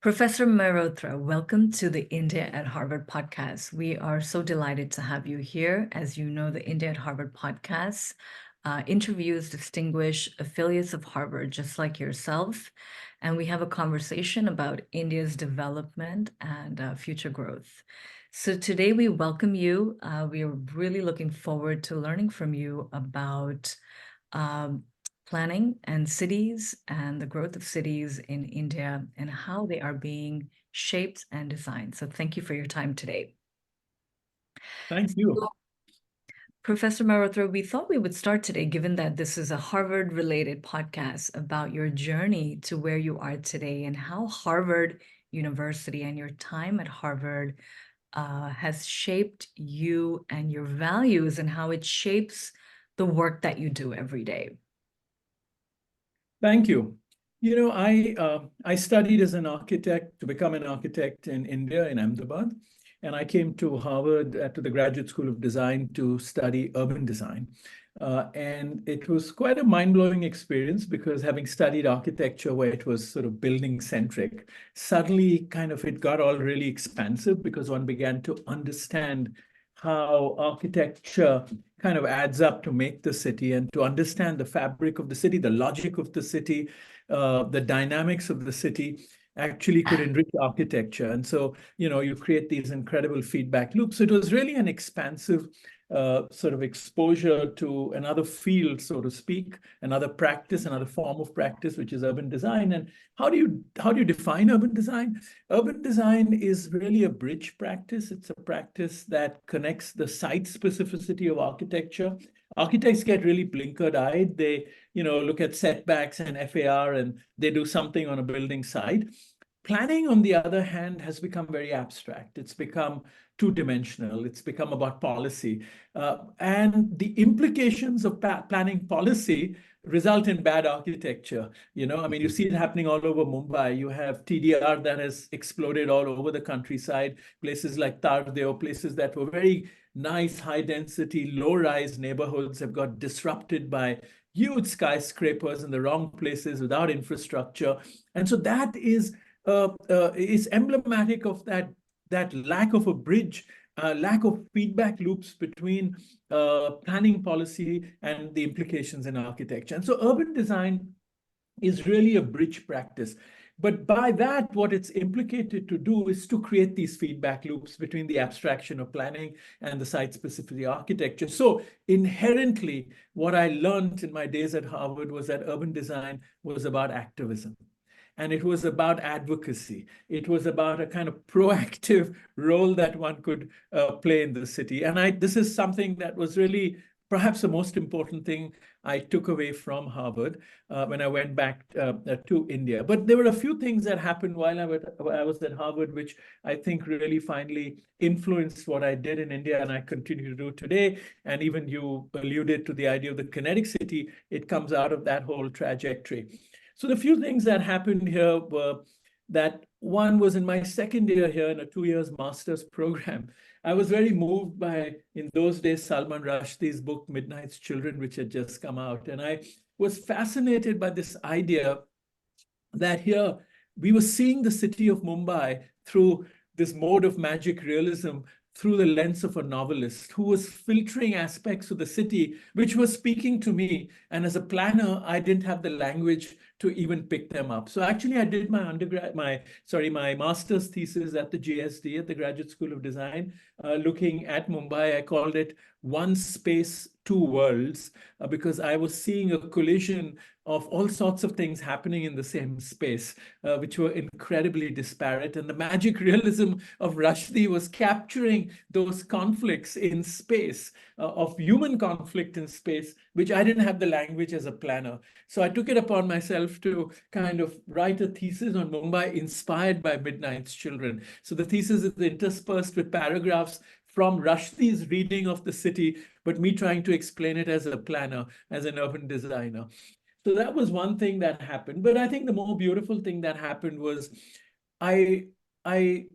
Professor Mehrotra, welcome to the India at Harvard podcast. We are so delighted to have you here. As you know, the India at Harvard podcast interviews distinguished affiliates of Harvard, just like yourself. And we have a conversation about India's development and future growth. So today we welcome you. We are really looking forward to learning from you about um, planning and cities and the growth of cities in India and how they are being shaped and designed. So thank you for your time today. Thank you. So, Professor Mehrotra, we thought we would start today, given that this is a Harvard-related podcast, about your journey to where you are today and how Harvard University and your time at Harvard has shaped you and your values and how it shapes the work that you do every day. Thank you. You know, I studied as an architect to become an architect in India, in Ahmedabad. And I came to Harvard, to the Graduate School of Design to study urban design. And it was quite a mind-blowing experience because having studied architecture where it was sort of building-centric, suddenly kind of it got all really expansive because one began to understand how architecture kind of adds up to make the city and to understand the fabric of the city, the logic of the city, the dynamics of the city actually could enrich architecture. And so, you know, you create these incredible feedback loops. So it was really an expansive sort of exposure to another field, so to speak, another practice, another form of practice, which is urban design. And how do you define urban design? Urban design is really a bridge practice. It's a practice that connects the site specificity of architecture. Architects get really blinkered-eyed. They, you know, look at setbacks and FAR, and they do something on a building site. Planning, on the other hand, has become very abstract. It's become two-dimensional. It's become about policy. And the implications of planning policy result in bad architecture. You know, I mean, you see it happening all over Mumbai. You have TDR that has exploded all over the countryside, places like Tardeo, places that were very nice, high-density, low-rise neighborhoods have got disrupted by huge skyscrapers in the wrong places without infrastructure. And so that is emblematic of that lack of a bridge, lack of feedback loops between planning policy and the implications in architecture. And so urban design is really a bridge practice. But by that, what it's implicated to do is to create these feedback loops between the abstraction of planning and the site-specific architecture. So inherently, what I learned in my days at Harvard was that urban design was about activism. And it was about advocacy. It was about a kind of proactive role that one could play in the city. And this is something that was really perhaps the most important thing I took away from Harvard when I went back to India. But there were a few things that happened while I was at Harvard, which I think really finally influenced what I did in India and I continue to do today. And even you alluded to the idea of the Kinetic City. It comes out of that whole trajectory. So the few things that happened here were that one was in my second year here in a 2 year master's program. I was very moved by, in those days, Salman Rushdie's book, Midnight's Children, which had just come out. And I was fascinated by this idea that here we were seeing the city of Mumbai through this mode of magic realism through the lens of a novelist who was filtering aspects of the city, which was speaking to me. And as a planner, I didn't have the language to even pick them up. So actually, I did my master's thesis at the GSD, at the Graduate School of Design, looking at Mumbai. I called it One Space, Two Worlds, because I was seeing a collision of all sorts of things happening in the same space, which were incredibly disparate. And the magic realism of Rushdie was capturing those conflicts in space, of human conflict in space, which I didn't have the language as a planner. So I took it upon myself to kind of write a thesis on Mumbai inspired by Midnight's Children. So the thesis is interspersed with paragraphs from Rushdie's reading of the city, but me trying to explain it as a planner, as an urban designer. So that was one thing that happened. But I think the more beautiful thing that happened was I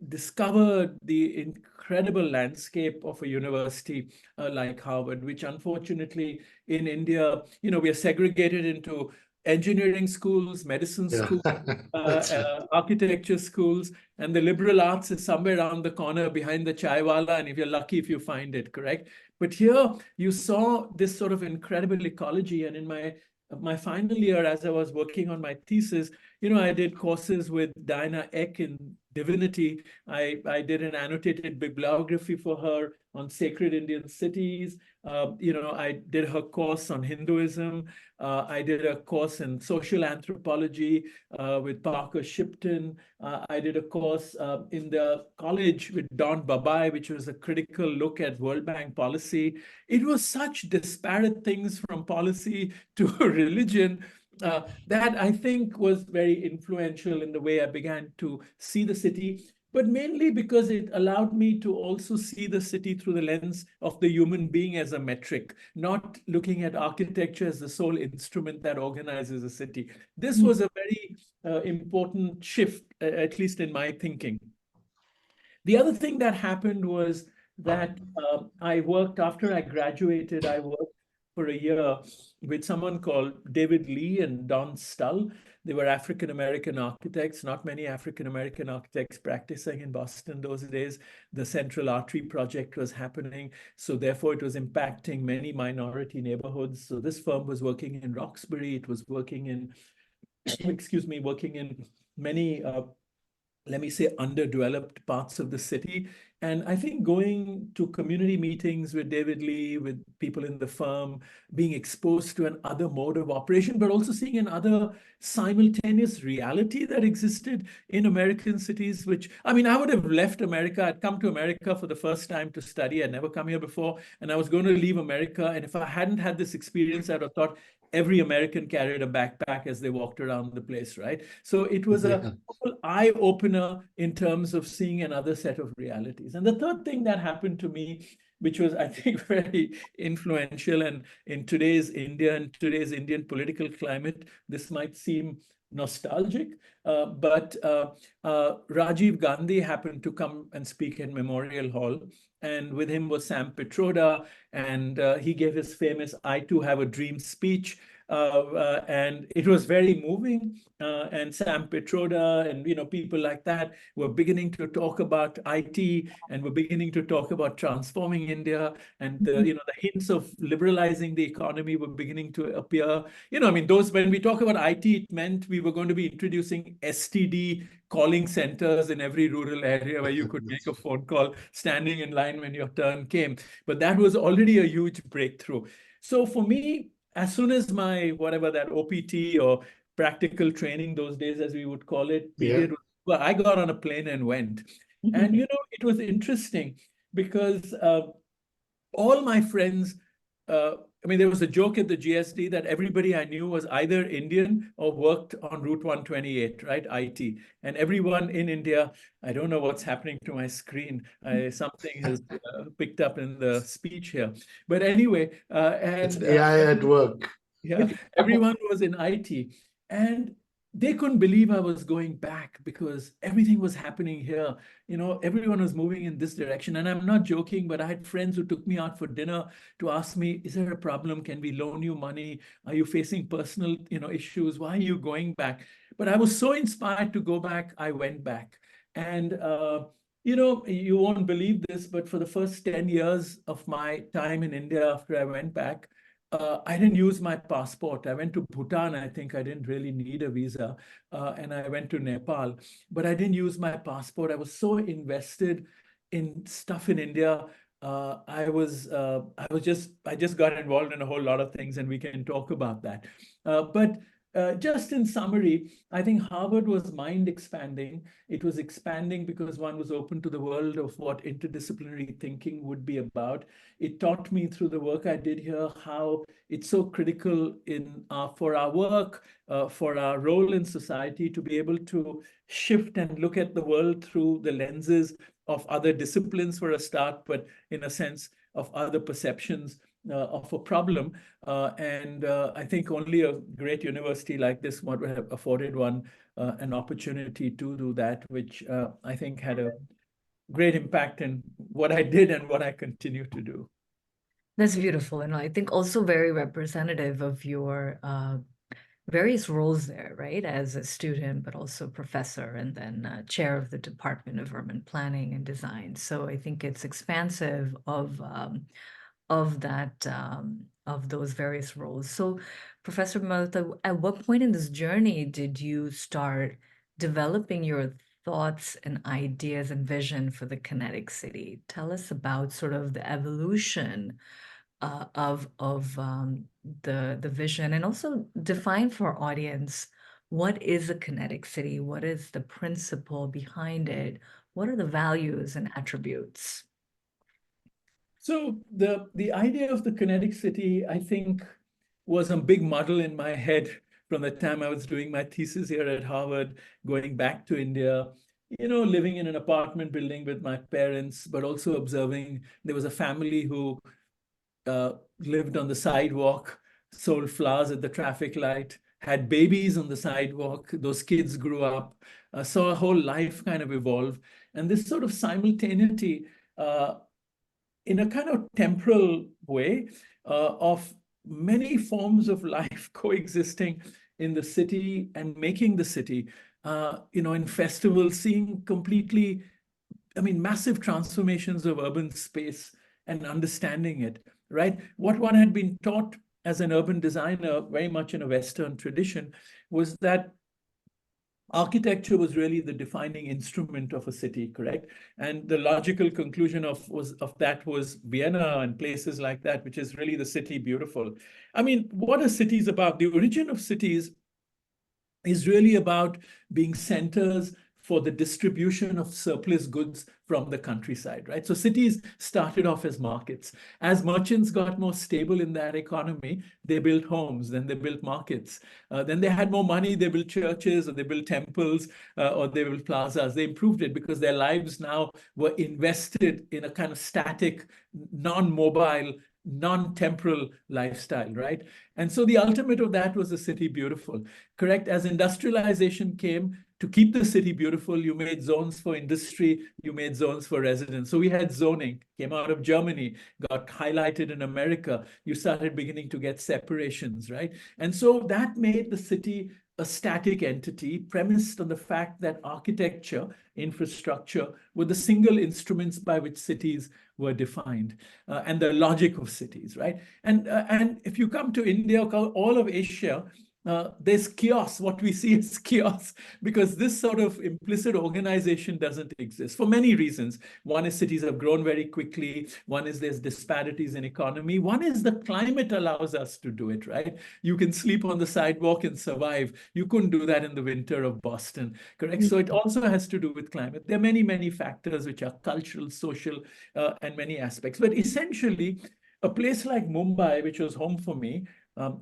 discovered the incredible landscape of a university like Harvard, which unfortunately in India, you know, we are segregated into engineering schools, medicine Yeah. schools, That's right. architecture schools, and the liberal arts is somewhere around the corner behind the chaiwala, and if you're lucky if you find it, correct? But here you saw this sort of incredible ecology, and in my final year, as I was working on my thesis, I did courses with Diana Eck in divinity. I did an annotated bibliography for her on sacred Indian cities. I did her course on Hinduism. I did a course in social anthropology with Parker Shipton. I did a course in the college with Don Babai, which was a critical look at World Bank policy. It was such disparate things from policy to religion that I think was very influential in the way I began to see the city, but mainly because it allowed me to also see the city through the lens of the human being as a metric, not looking at architecture as the sole instrument that organizes a city. This was a very important shift, at least in my thinking. The other thing that happened was that I worked, after I graduated, I worked for a year with someone called David Lee and Don Stull. They were African American architects, not many African American architects practicing in Boston those days. The Central Artery Project was happening, so therefore it was impacting many minority neighborhoods. So this firm was working in Roxbury, it was working in, excuse me, working in many let me say, underdeveloped parts of the city. And I think going to community meetings with David Lee, with people in the firm, being exposed to another mode of operation, but also seeing another simultaneous reality that existed in American cities, which, I mean, I would have left America. I'd come to America for the first time to study. I'd never come here before. And I was going to leave America. And if I hadn't had this experience, I'd have thought every American carried a backpack as they walked around the place, right? So it was a Yeah. eye opener in terms of seeing another set of realities. And the third thing that happened to me, which was, I think, very influential, and in today's India and today's Indian political climate, this might seem nostalgic, but Rajiv Gandhi happened to come and speak at Memorial Hall. And with him was Sam Pitroda, and he gave his famous "I Too Have a Dream" speech. And it was very moving. And Sam Pitroda and people like that were beginning to talk about IT, and were beginning to talk about transforming India, and the hints of liberalizing the economy were beginning to appear. I mean, those, when we talk about IT, it meant we were going to be introducing STD calling centers in every rural area where you could make a phone call standing in line when your turn came. But that was already a huge breakthrough. So for me, as soon as my, whatever that OPT or practical training those days, as we would call it, Yeah. period, well, I got on a plane and went. And, it was interesting because all my friends, I mean, there was a joke at the GSD that everybody I knew was either Indian or worked on Route 128, right? IT. And everyone in India, I don't know what's happening to my screen. Something has picked up in the speech here. But anyway, It's AI at work. yeah, everyone was in IT. And they couldn't believe I was going back because everything was happening here. Everyone was moving in this direction. And I'm not joking, but I had friends who took me out for dinner to ask me, is there a problem? Can we loan you money? Are you facing personal, issues? Why are you going back? But I was so inspired to go back, I went back. And you won't believe this, but for the first 10 years of my time in India after I went back, I didn't use my passport. I went to Bhutan. I think I didn't really need a visa. And I went to Nepal, but I didn't use my passport. I was so invested in stuff in India. I just got involved in a whole lot of things, and we can talk about that. But just in summary, I think Harvard was mind expanding. It was expanding because one was open to the world of what interdisciplinary thinking would be about. It taught me through the work I did here how it's so critical for our work, for our role in society, to be able to shift and look at the world through the lenses of other disciplines for a start, but in a sense of other perceptions of a problem. And I think only a great university like this would have afforded one an opportunity to do that, which I think had a great impact in what I did and what I continue to do. That's beautiful. And I think also very representative of various roles there, right? As a student, but also professor, and then chair of the Department of Urban Planning and Design. So I think it's expansive of that of those various roles. So, Professor Mehrotra, at what point in this journey did you start developing your thoughts and ideas and vision for the Kinetic City? Tell us about sort of the evolution of the vision, and also define for our audience what is a Kinetic City, what is the principle behind it, what are the values and attributes. So the idea of the Kinetic City, I think, was a big model in my head from the time I was doing my thesis here at Harvard, going back to India, living in an apartment building with my parents, but also observing there was a family who lived on the sidewalk, sold flowers at the traffic light, had babies on the sidewalk. Those kids grew up, saw a whole life kind of evolve. And this sort of simultaneity in a kind of temporal way of many forms of life coexisting in the city and making the city, in festivals, seeing completely, massive transformations of urban space and understanding it, right? What one had been taught as an urban designer, very much in a Western tradition, was that architecture was really the defining instrument of a city, correct? And the logical conclusion of that was Vienna and places like that, which is really the city beautiful. What are cities about? The origin of cities is really about being centers for the distribution of surplus goods from the countryside, right? So cities started off as markets. As merchants got more stable in that economy, they built homes, then they built markets. Then they had more money, they built churches, or they built temples, or they built plazas. They improved it because their lives now were invested in a kind of static, non-mobile, non-temporal lifestyle, right? And so the ultimate of that was the city beautiful, correct? As industrialization came, to keep the city beautiful, you made zones for industry, you made zones for residents. So we had zoning, came out of Germany, got highlighted in America. You started beginning to get separations, right? And so that made the city a static entity premised on the fact that architecture, infrastructure were the single instruments by which cities were defined, and the logic of cities, right? And if you come to India, all of Asia, there's chaos. What we see is chaos because this sort of implicit organization doesn't exist for many reasons. One is cities have grown very quickly. One is there's disparities in economy. One is the climate allows us to do it, right? You can sleep on the sidewalk and survive. You couldn't do that in the winter of Boston, correct? So it also has to do with climate. There are many, many factors which are cultural, social, and many aspects. But essentially, a place like Mumbai, which was home for me,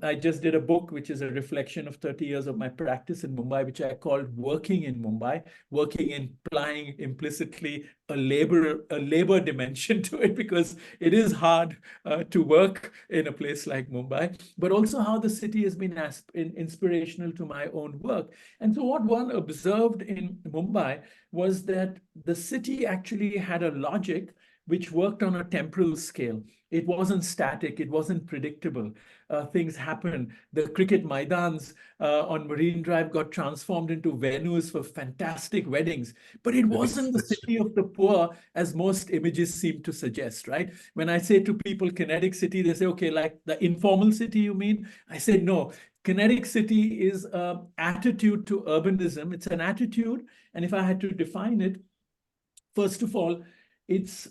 I just did a book, which is a reflection of 30 years of my practice in Mumbai, which I called Working in Mumbai, working implying implicitly a labor dimension to it, because it is hard to work in a place like Mumbai, but also how the city has been inspirational to my own work. And so what one observed in Mumbai was that the city actually had a logic which worked on a temporal scale. It wasn't static, it wasn't predictable. Things happen. The cricket maidans on Marine Drive got transformed into venues for fantastic weddings, but it wasn't the city of the poor as most images seem to suggest, right? When I say to people Kinetic City, they say, okay, like the informal city you mean? I say, no, Kinetic City is an attitude to urbanism. It's an attitude, and if I had to define it, first of all, it's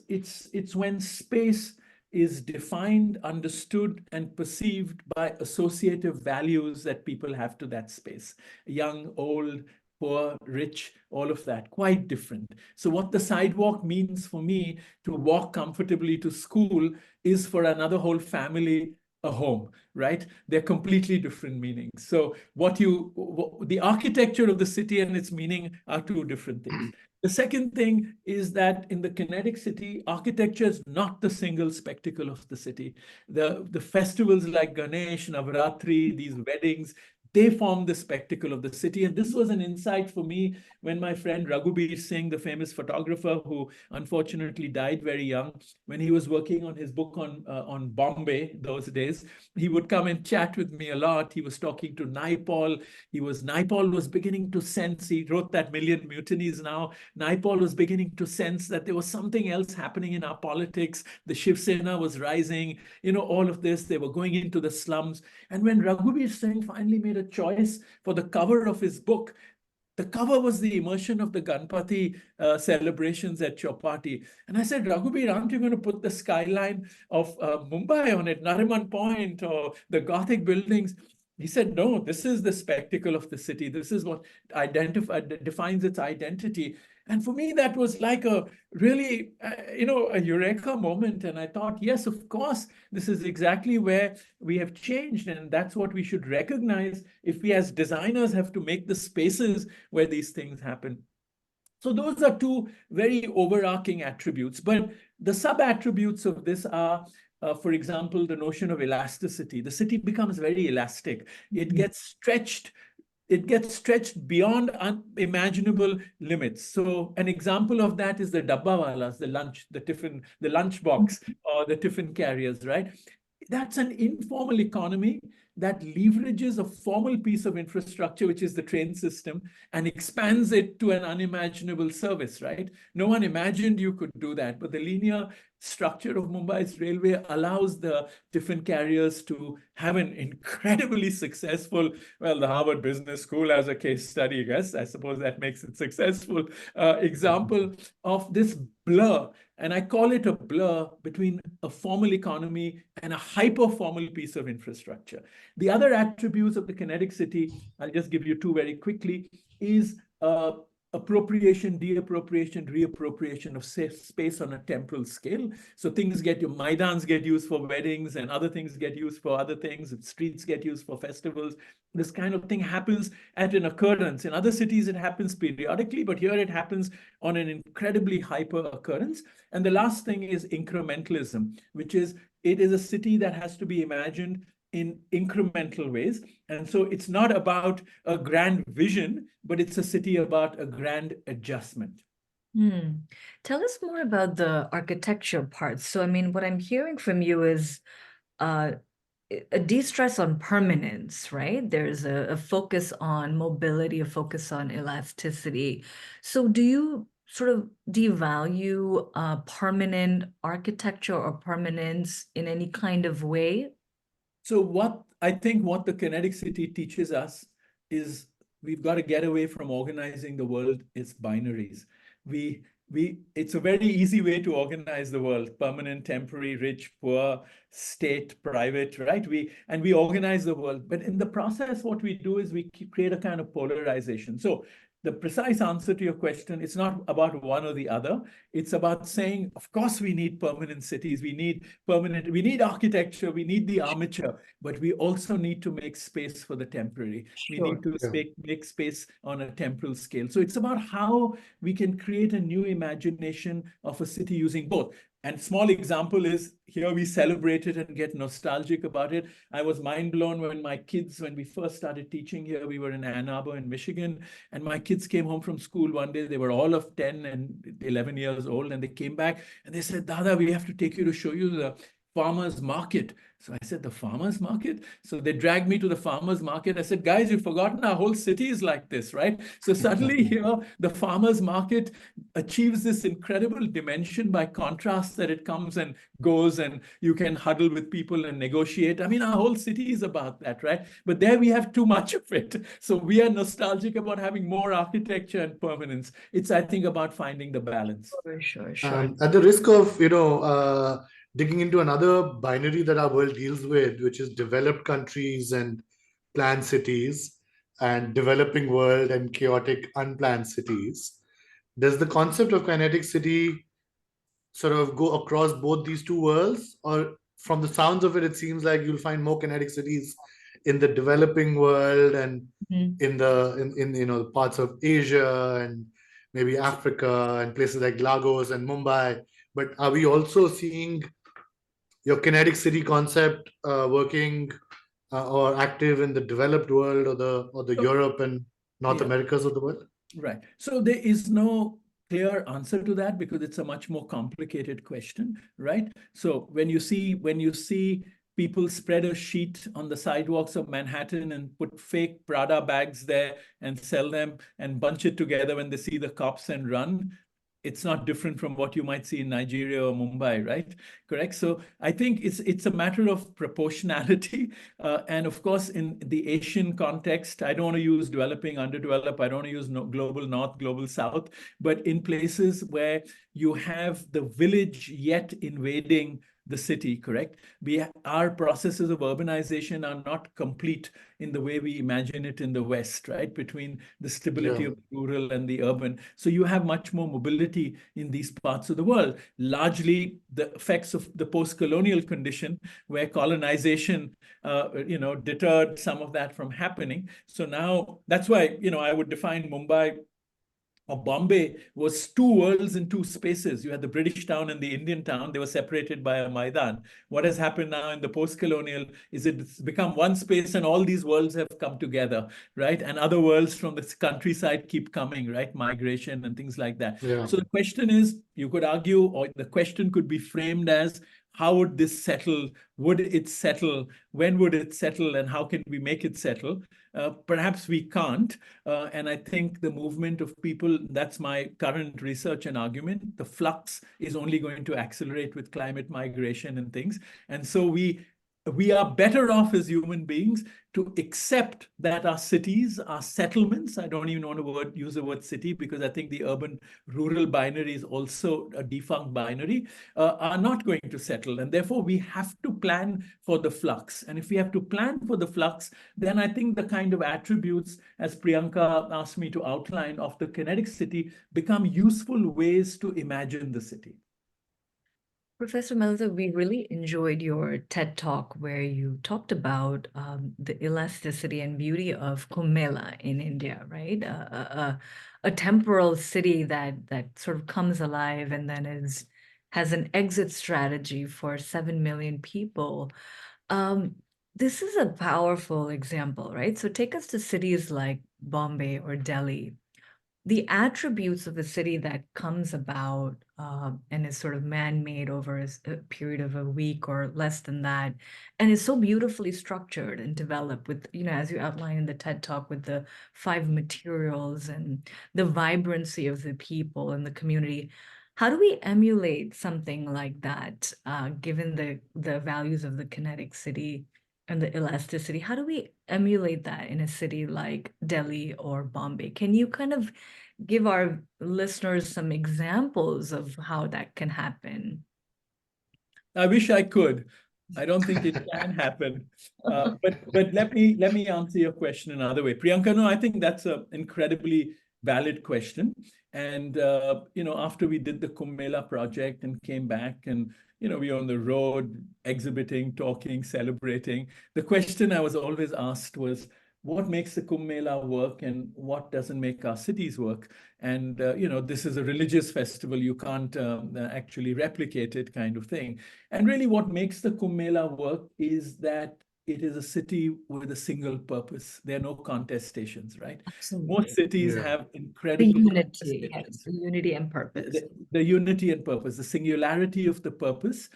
when space is defined, understood, and perceived by associative values that people have to that space. Young, old, poor, rich, all of that, quite different. So what the sidewalk means for me to walk comfortably to school is for another whole family a home, right? They're completely different meanings. So the architecture of the city and its meaning are two different things. The second thing is that in the Kinetic City, architecture is not the single spectacle of the city. The festivals like Ganesh, Navaratri, these weddings, they form the spectacle of the city. And this was an insight for me when my friend Raghubir Singh, the famous photographer who unfortunately died very young, when he was working on his book on Bombay those days, he would come and chat with me a lot. He was talking to Naipaul. Naipaul was beginning to sense, he wrote that Million Mutinies now. Naipaul was beginning to sense that there was something else happening in our politics. The Shiv Sena was rising, all of this. They were going into the slums. And when Raghubir Singh finally made a choice for the cover of his book, the cover was the immersion of the Ganpati celebrations at Chowpatty. And I said, Raghubir, aren't you going to put the skyline of Mumbai on it, Nariman Point or the Gothic buildings? He said, no, this is the spectacle of the city. This is what defines its identity. And for me, that was like a really, a eureka moment. And I thought, yes, of course, this is exactly where we have changed. And that's what we should recognize if we as designers have to make the spaces where these things happen. So those are two very overarching attributes. But the sub-attributes of this are, for example, the notion of elasticity. The city becomes very elastic. It gets stretched. It gets stretched beyond unimaginable limits. So an example of that is the dabbawalas, the lunch box, or the tiffin carriers, right? That's an informal economy that leverages a formal piece of infrastructure, which is the train system, and expands it to an unimaginable service, right? No one imagined you could do that, but the linear structure of Mumbai's railway allows the tiffin carriers to have an incredibly successful, well, the Harvard Business School as a case study, I guess, I suppose that makes it successful, example of this blur. And I call it a blur between a formal economy and a hyper-formal piece of infrastructure. The other attributes of the Kinetic City, I'll just give you two very quickly, is appropriation, deappropriation, reappropriation of space on a temporal scale. So your Maidans get used for weddings and other things get used for other things. Streets get used for festivals. This kind of thing happens at an occurrence. In other cities, it happens periodically, but here it happens on an incredibly hyper occurrence. And the last thing is incrementalism, which is, it is a city that has to be imagined in incremental ways. And so it's not about a grand vision, but it's a city about a grand adjustment. Tell us more about the architecture part. So, I mean, what I'm hearing from you is a de-stress on permanence, right? There's a focus on mobility, a focus on elasticity. So do you sort of devalue permanent architecture or permanence in any kind of way? So I think what the Kinetic City teaches us is we've got to get away from organizing the world as binaries. It's a very easy way to organize the world: permanent, temporary, rich, poor, state, private, right? We organize the world, but in the process, what we do is we create a kind of polarization. So the precise answer to your question, it's not about one or the other. It's about saying, of course, we need permanent cities. We need architecture. We need the armature, but we also need to make space for the temporary. We need to make space on a temporal scale. So it's about how we can create a new imagination of a city using both. And small example is, here we celebrate it and get nostalgic about it. I was mind blown when we first started teaching here, we were in Ann Arbor in Michigan, and my kids came home from school one day. They were all of 10 and 11 years old, and they came back and they said, Dada, we have to take you to show you the farmer's market. So I said, the farmer's market? So they dragged me to the farmer's market. I said, guys, you've forgotten our whole city is like this, right? So suddenly here, the farmer's market achieves this incredible dimension by contrast, that it comes and goes and you can huddle with people and negotiate. I mean, our whole city is about that, right? But there we have too much of it. So we are nostalgic about having more architecture and permanence. It's, I think, about finding the balance. Sure. At the risk of, digging into another binary that our world deals with, which is developed countries and planned cities, and developing world and chaotic unplanned cities. Does the concept of Kinetic City sort of go across both these two worlds? Or from the sounds of it, it seems like you'll find more Kinetic Cities in the developing world and in the parts of Asia and maybe Africa and places like Lagos and Mumbai. But are we also seeing your Kinetic City concept working or active in the developed world or the So, Europe and North yeah. Americas of the world? Right. So there is no clear answer to that because it's a much more complicated question, right? So when you see people spread a sheet on the sidewalks of Manhattan and put fake Prada bags there and sell them and bunch it together when they see the cops and run, it's not different from what you might see in Nigeria or Mumbai, right? Correct. So I think it's a matter of proportionality, and of course, in the Asian context, I don't want to use developing, underdeveloped. I don't want to use global north, global south, but in places where you have the village yet invading the city, correct? Our processes of urbanization are not complete in the way we imagine it in the West, right? Between the stability Yeah. of the rural and the urban. So you have much more mobility in these parts of the world, largely the effects of the post-colonial condition where colonization, deterred some of that from happening. So now that's why, I would define Mumbai or Bombay was two worlds in two spaces. You had the British town and the Indian town. They were separated by a Maidan. What has happened now in the post-colonial is it's become one space and all these worlds have come together, right? And other worlds from the countryside keep coming, right? Migration and things like that. Yeah. So the question is, you could argue, or the question could be framed as, how would this settle? Would it settle? When would it settle? And how can we make it settle? Perhaps we can't. And I think the movement of people, that's my current research and argument, the flux is only going to accelerate with climate migration and things. And so we are better off as human beings to accept that our cities, our settlements, I don't even want to use the word city because I think the urban-rural binary is also a defunct binary, are not going to settle. And therefore, we have to plan for the flux. And if we have to plan for the flux, then I think the kind of attributes, as Priyanka asked me to outline, of the kinetic city become useful ways to imagine the city. Professor Mehrotra, we really enjoyed your TED Talk where you talked about the elasticity and beauty of Kumbh Mela in India, right? A temporal city that sort of comes alive and then has an exit strategy for 7 million people. This is a powerful example, right? So take us to cities like Bombay or Delhi. The attributes of a city that comes about and is sort of man-made over a period of a week or less than that, and is so beautifully structured and developed with, as you outline in the TED Talk, with the 5 materials and the vibrancy of the people and the community. How do we emulate something like that, given the values of the kinetic city and the elasticity? How do we emulate that in a city like Delhi or Bombay? Can you kind of give our listeners some examples of how that can happen? I wish I could. I don't think it can happen. But let me answer your question another way. Priyanka, no, I think that's an incredibly valid question. And after we did the Kumbh Mela project and came back and we were on the road exhibiting, talking, celebrating, the question I was always asked was, what makes the Kumbh Mela work and what doesn't make our cities work? And this is a religious festival, you can't actually replicate it, kind of thing. And really what makes the Kumbh Mela work is that it is a city with a single purpose. There are no contestations, right? Absolutely. Most cities Yeah. have The incredible unity, yes, contestations. the unity and purpose. The unity and purpose, the singularity of the purpose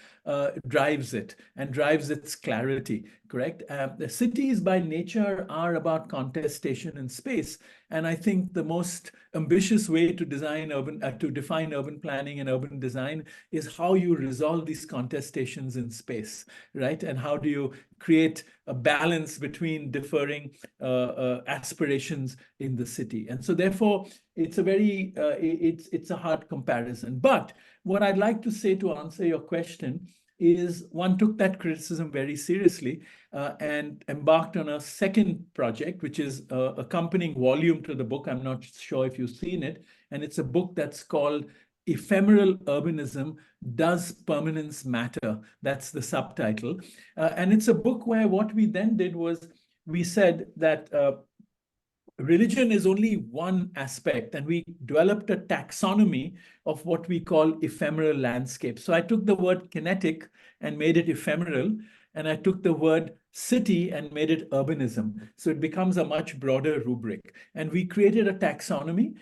drives it and drives its clarity, correct? The cities by nature are about contestation in space. And I think the most ambitious way to define urban planning and urban design is how you resolve these contestations in space, right? And how do you create a balance between differing aspirations in the city? And so therefore, it's a hard comparison. But what I'd like to say to answer your question is one took that criticism very seriously and embarked on a second project, which is accompanying volume to the book. I'm not sure if you've seen it. And it's a book that's called Ephemeral Urbanism, Does Permanence Matter? That's the subtitle. And it's a book where what we then did was we said that religion is only one aspect, and we developed a taxonomy of what we call ephemeral landscapes. So I took the word kinetic and made it ephemeral, and I took the word city and made it urbanism. So it becomes a much broader rubric. And we created a taxonomy.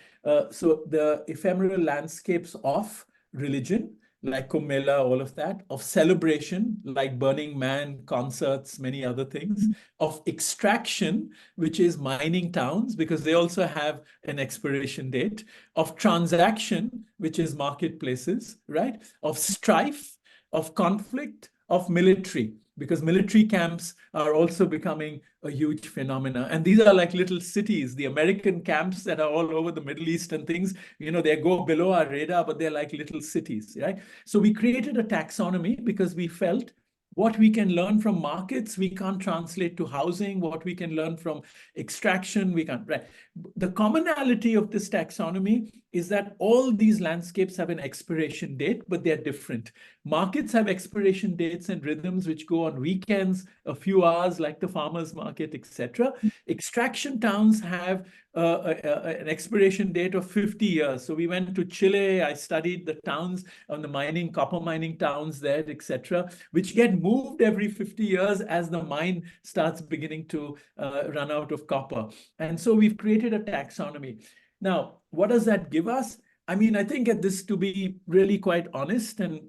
So the ephemeral landscapes of religion, like Kumbh Mela, all of that, of celebration, like Burning Man, concerts, many other things, of extraction, which is mining towns, because they also have an expiration date, of transaction, which is marketplaces, right? Of strife, of conflict, of military, because military camps are also becoming a huge phenomena. And these are like little cities, the American camps that are all over the Middle East and things, they go below our radar, but they're like little cities, right? So we created a taxonomy because we felt what we can learn from markets, we can't translate to housing. What we can learn from extraction, we can't, right? The commonality of this taxonomy is that all these landscapes have an expiration date, but they're different. Markets have expiration dates and rhythms which go on weekends, a few hours, like the farmers market, etc. Extraction towns have an expiration date of 50 years. So we went to Chile. I studied the towns on the copper mining towns there, etc., which get moved every 50 years as the mine starts beginning to run out of copper. And so we've created a taxonomy. Now, what does that give us? I mean, I think to be really quite honest, and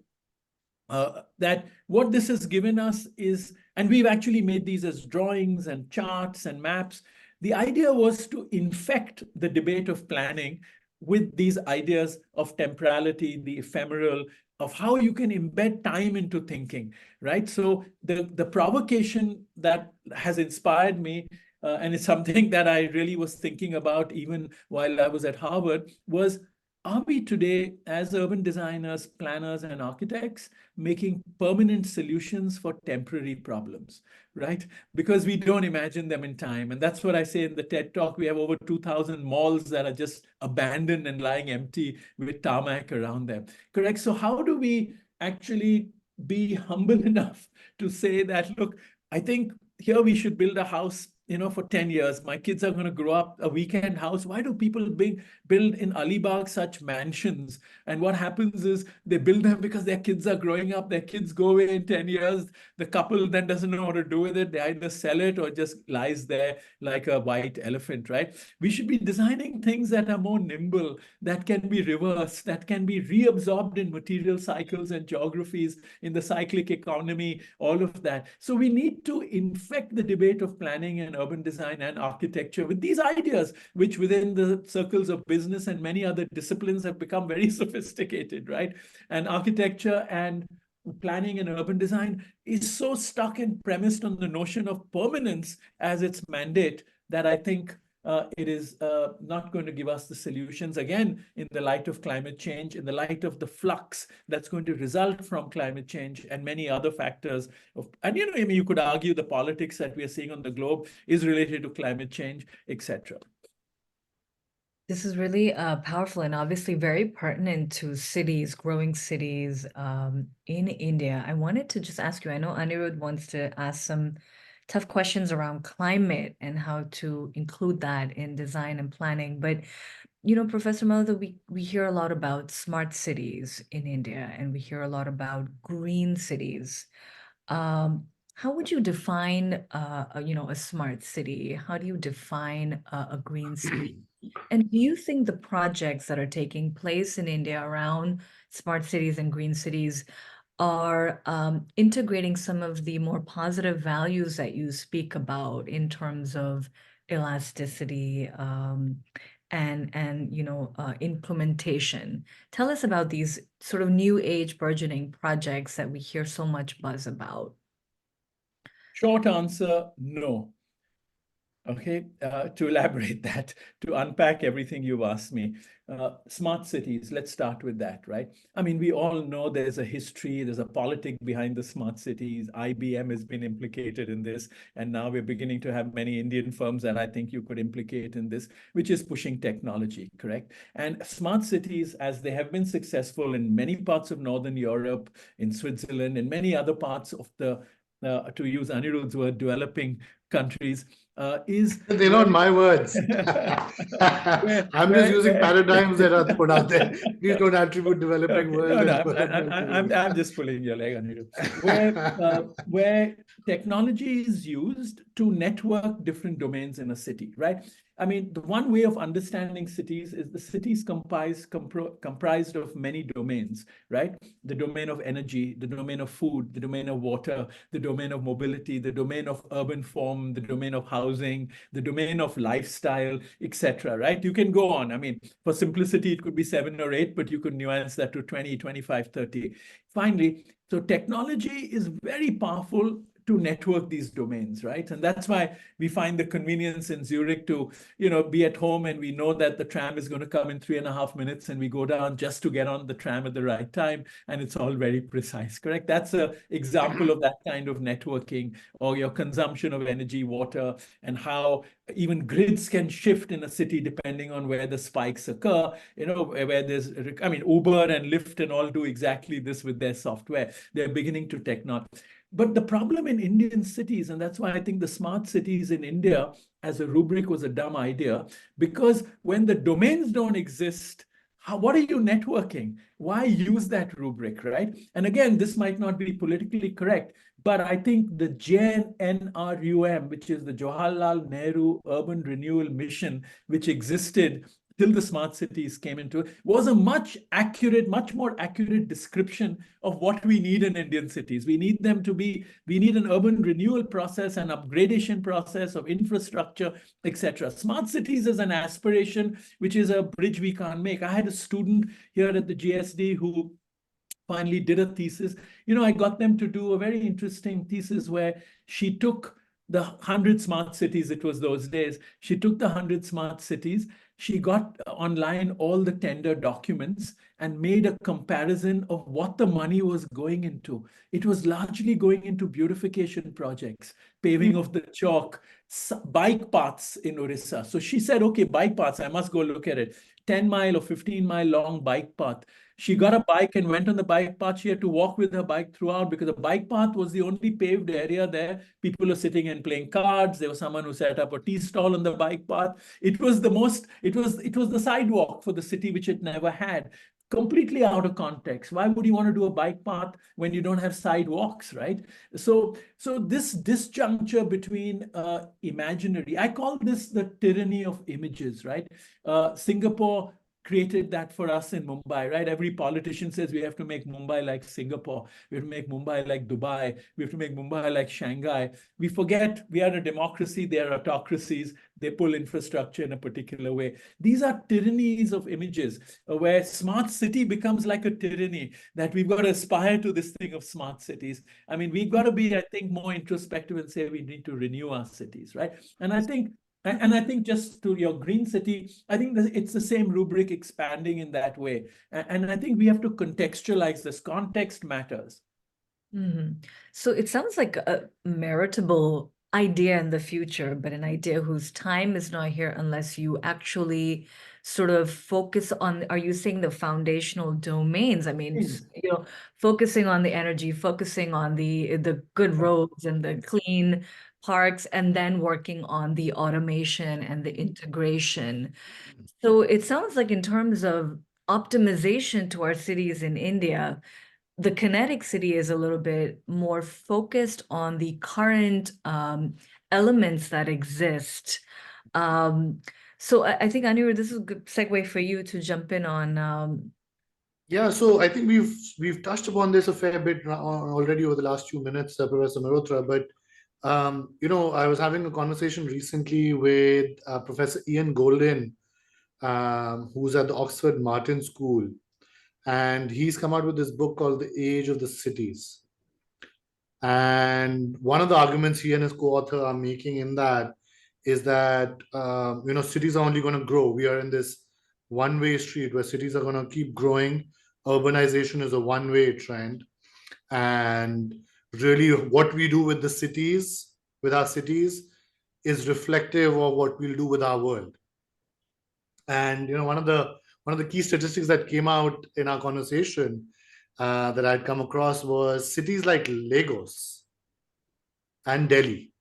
that what this has given us is, and we've actually made these as drawings and charts and maps. The idea was to infect the debate of planning with these ideas of temporality, the ephemeral, of how you can embed time into thinking, right? So the provocation that has inspired me, and it's something that I really was thinking about even while I was at Harvard, was, are we today, as urban designers, planners, and architects, making permanent solutions for temporary problems, right? Because we don't imagine them in time. And that's what I say in the TED Talk. We have over 2,000 malls that are just abandoned and lying empty with tarmac around them, correct? So how do we actually be humble enough to say that, look, I think here we should build a house, for 10 years. My kids are going to grow up a weekend house. Why do people build in Alibag such mansions? And what happens is they build them because their kids are growing up. Their kids go away in 10 years. The couple then doesn't know what to do with it. They either sell it or just lies there like a white elephant, right? We should be designing things that are more nimble, that can be reversed, that can be reabsorbed in material cycles and geographies, in the cyclic economy, all of that. So we need to infect the debate of planning and urban design and architecture with these ideas, which within the circles of business and many other disciplines have become very sophisticated, right? And architecture and planning and urban design is so stuck and premised on the notion of permanence as its mandate that I think it is not going to give us the solutions, again, in the light of climate change, in the light of the flux that's going to result from climate change and many other factors. And, I mean, you could argue the politics that we are seeing on the globe is related to climate change, etc. This is really powerful and obviously very pertinent to cities, growing cities in India. I wanted to just ask you, I know Anirudh wants to ask some tough questions around climate and how to include that in design and planning. But, Professor Mehrotra, we hear a lot about smart cities in India, and we hear a lot about green cities. How would you define, a smart city? How do you define a green city? And do you think the projects that are taking place in India around smart cities and green cities are integrating some of the more positive values that you speak about in terms of elasticity and implementation? Tell us about these sort of new age burgeoning projects that we hear so much buzz about. Short answer, no. Okay, to elaborate that, to unpack everything you've asked me. Smart cities, let's start with that, right? I mean, we all know there's a history, there's a politic behind the smart cities. IBM has been implicated in this, and now we're beginning to have many Indian firms that I think you could implicate in this, which is pushing technology, correct? And smart cities, as they have been successful in many parts of Northern Europe, in Switzerland, in many other parts of the, to use Anirudh's word, developing countries, is They're not my words. where, I'm just using paradigms that are put out there. Please don't attribute developing okay, world no, and no, development to I'm just pulling your leg, Anirudh. Where technology is used to network different domains in a city, right? I mean, the one way of understanding cities is the cities comprised of many domains, right? The domain of energy, the domain of food, the domain of water, the domain of mobility, the domain of urban form, the domain of housing, the domain of lifestyle, etc. Right? You can go on. I mean, for simplicity, it could be 7 or 8, but you could nuance that to 20, 25, 30. Finally, so technology is very powerful to network these domains, right? And that's why we find the convenience in Zurich to, be at home and we know that the tram is going to come in 3.5 minutes and we go down just to get on the tram at the right time. And it's all very precise, correct? That's an example of that kind of networking, or your consumption of energy, water, and how even grids can shift in a city depending on where the spikes occur, where there's, I mean, Uber and Lyft and all do exactly this with their software. They're beginning to technology. But the problem in Indian cities, and that's why I think the smart cities in India as a rubric was a dumb idea, because when the domains don't exist, what are you networking? Why use that rubric, right? And again, this might not be politically correct, but I think the JNRUM, which is the Jawaharlal Nehru Urban Renewal Mission, which existed till the smart cities came into it, was a much more accurate description of what we need in Indian cities. We need an urban renewal process, an upgradation process of infrastructure, etc. Smart cities is an aspiration, which is a bridge we can't make. I had a student here at the GSD who finally did a thesis. I got them to do a very interesting thesis where she took the 100 smart cities, it was those days. She took the 100 smart cities, she got online all the tender documents and made a comparison of what the money was going into. It was largely going into beautification projects, paving of the chalk, bike paths in Orissa. So she said, okay, bike paths, I must go look at it. 10-mile or 15-mile long bike path. She got a bike and went on the bike path. She had to walk with her bike throughout because the bike path was the only paved area there. People were sitting and playing cards. There was someone who set up a tea stall on the bike path. It was the sidewalk for the city, which it never had. Completely out of context. Why would you want to do a bike path when you don't have sidewalks, right? So this disjuncture between imaginary, I call this the tyranny of images, right? Singapore created that for us in Mumbai, right? Every politician says we have to make Mumbai like Singapore. We have to make Mumbai like Dubai. We have to make Mumbai like Shanghai. We forget we are a democracy. They are autocracies. They pull infrastructure in a particular way. These are tyrannies of images where smart city becomes like a tyranny, that we've got to aspire to this thing of smart cities. I mean, we've got to be, I think, more introspective and say we need to renew our cities, right? And I think just to your green city, I think that it's the same rubric expanding in that way. And I think we have to contextualize this. Context matters. So it sounds like a meritable idea in the future, but an idea whose time is not here unless you actually sort of focus on, are you saying the foundational domains? I mean, focusing on the energy, focusing on the good roads and the clean parks, and then working on the automation and the integration. So it sounds like in terms of optimization to our cities in India, the Kinetic City is a little bit more focused on the current elements that exist. So I think, Anirudh, this is a good segue for you to jump in on. Yeah, so I think we've touched upon this a fair bit already over the last few minutes, Professor Mehrotra. But I was having a conversation recently with Professor Ian Golden, who's at the Oxford Martin School, and he's come out with this book called The Age of the Cities. And one of the arguments he and his co-author are making in that is that cities are only going to grow. We are in this one-way street where cities are going to keep growing. Urbanization is a one-way trend, and really what we do with our cities is reflective of what we'll do with our world. And one of the key statistics that came out in our conversation that I'd come across was cities like Lagos and Delhi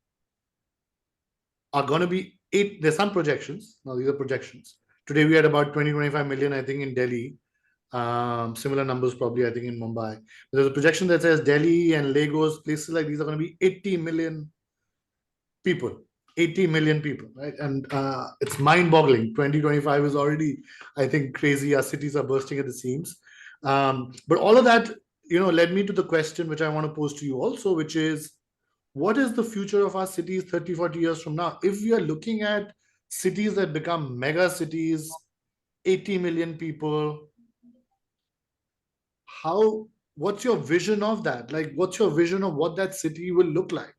are going to be there's some projections. Now, these are projections. Today, we had about 20, 25 million, I think, in Delhi. Similar numbers probably, I think, in Mumbai. But there's a projection that says Delhi and Lagos, places like these are going to be 80 million people. 80 million people, right? And it's mind-boggling. 2025 is already, I think, crazy. Our cities are bursting at the seams. But all of that, led me to the question which I want to pose to you also, which is, what is the future of our cities 30, 40 years from now? If we are looking at cities that become mega cities, 80 million people, what's your vision of that? Like, what's your vision of what that city will look like?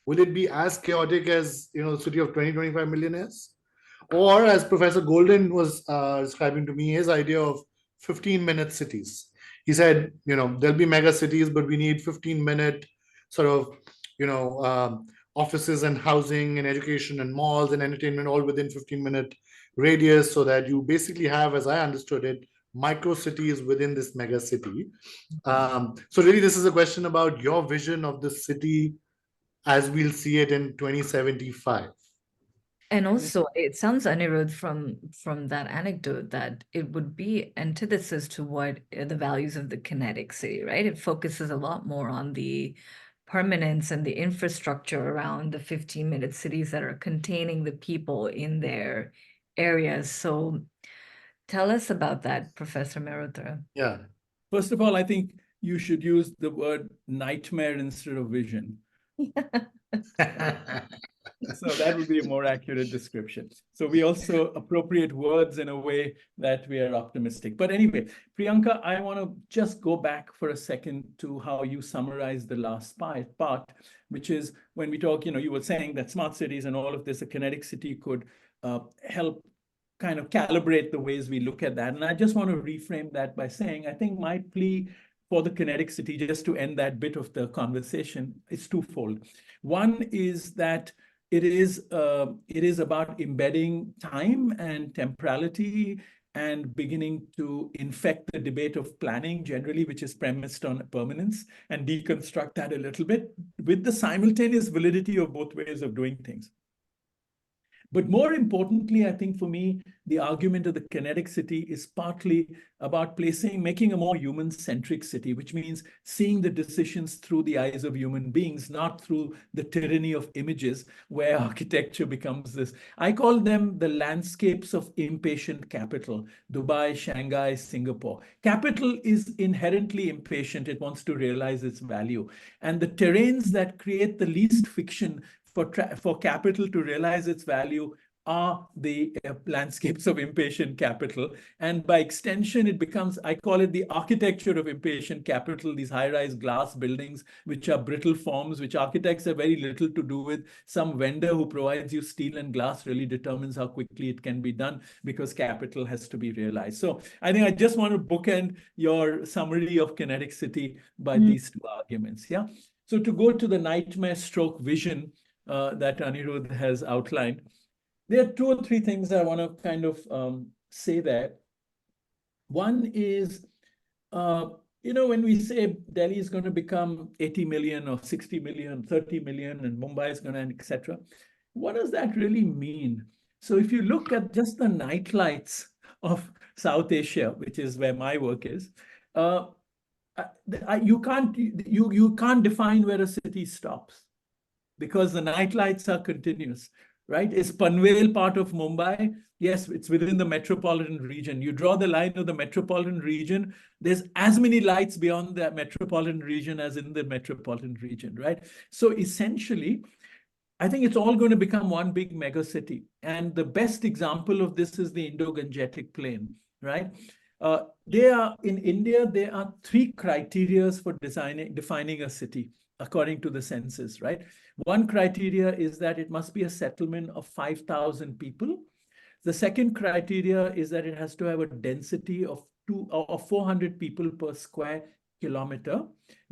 Will it be as chaotic as, the city of 20, 25 million is? Or as Professor Golden was describing to me, his idea of 15-minute cities. He said, there'll be mega cities, but we need 15-minute sort of, offices and housing and education and malls and entertainment all within 15-minute radius, so that you basically have, as I understood it, micro cities within this mega city. So really, this is a question about your vision of the city as we'll see it in 2075. And also, it sounds, Anirudh, from that anecdote, that it would be antithesis to what the values of the Kinetic City, right? It focuses a lot more on the permanence and the infrastructure around the 15-minute cities that are containing the people in their areas. So tell us about that, Professor Mehrotra. Yeah. First of all, I think you should use the word nightmare instead of vision. So that would be a more accurate description. So we also appropriate words in a way that we are optimistic. But anyway, Priyanka, I want to just go back for a second to how you summarized the last part, which is when we talk, you were saying that smart cities and all of this, a Kinetic City could help kind of calibrate the ways we look at that. And I just want to reframe that by saying, I think my plea for the Kinetic City, just to end that bit of the conversation, is twofold. One is that it is about embedding time and temporality and beginning to infect the debate of planning generally, which is premised on permanence, and deconstruct that a little bit with the simultaneous validity of both ways of doing things. But more importantly, I think for me, the argument of the Kinetic City is partly about making a more human-centric city, which means seeing the decisions through the eyes of human beings, not through the tyranny of images, where architecture becomes this. I call them the landscapes of impatient capital: Dubai, Shanghai, Singapore. Capital is inherently impatient. It wants to realize its value. And the terrains that create the least friction for capital to realize its value are the landscapes of impatient capital. And by extension, it becomes, I call it the architecture of impatient capital, these high-rise glass buildings, which are brittle forms, which architects have very little to do with. Some vendor who provides you steel and glass really determines how quickly it can be done, because capital has to be realized. So I think I just want to bookend your summary of Kinetic City by these two arguments. Yeah. So to go to the nightmare stroke vision that Anirudh has outlined, there are two or three things I want to kind of say there. One is, when we say Delhi is going to become 80 million or 60 million, 30 million, and Mumbai is going to, etc., what does that really mean? So if you look at just the night lights of South Asia, which is where my work is, you can't define where a city stops, because the night lights are continuous. Right? Is Panvel part of Mumbai? Yes, it's within the metropolitan region. You draw the line of the metropolitan region, there's as many lights beyond the metropolitan region as in the metropolitan region, right? So essentially, I think it's all going to become one big mega city. And the best example of this is the Indo-Gangetic Plain, right? In India, there are three criteria for defining a city, according to the census, right? One criteria is that it must be a settlement of 5,000 people. The second criteria is that it has to have a density of 400 people per square kilometer.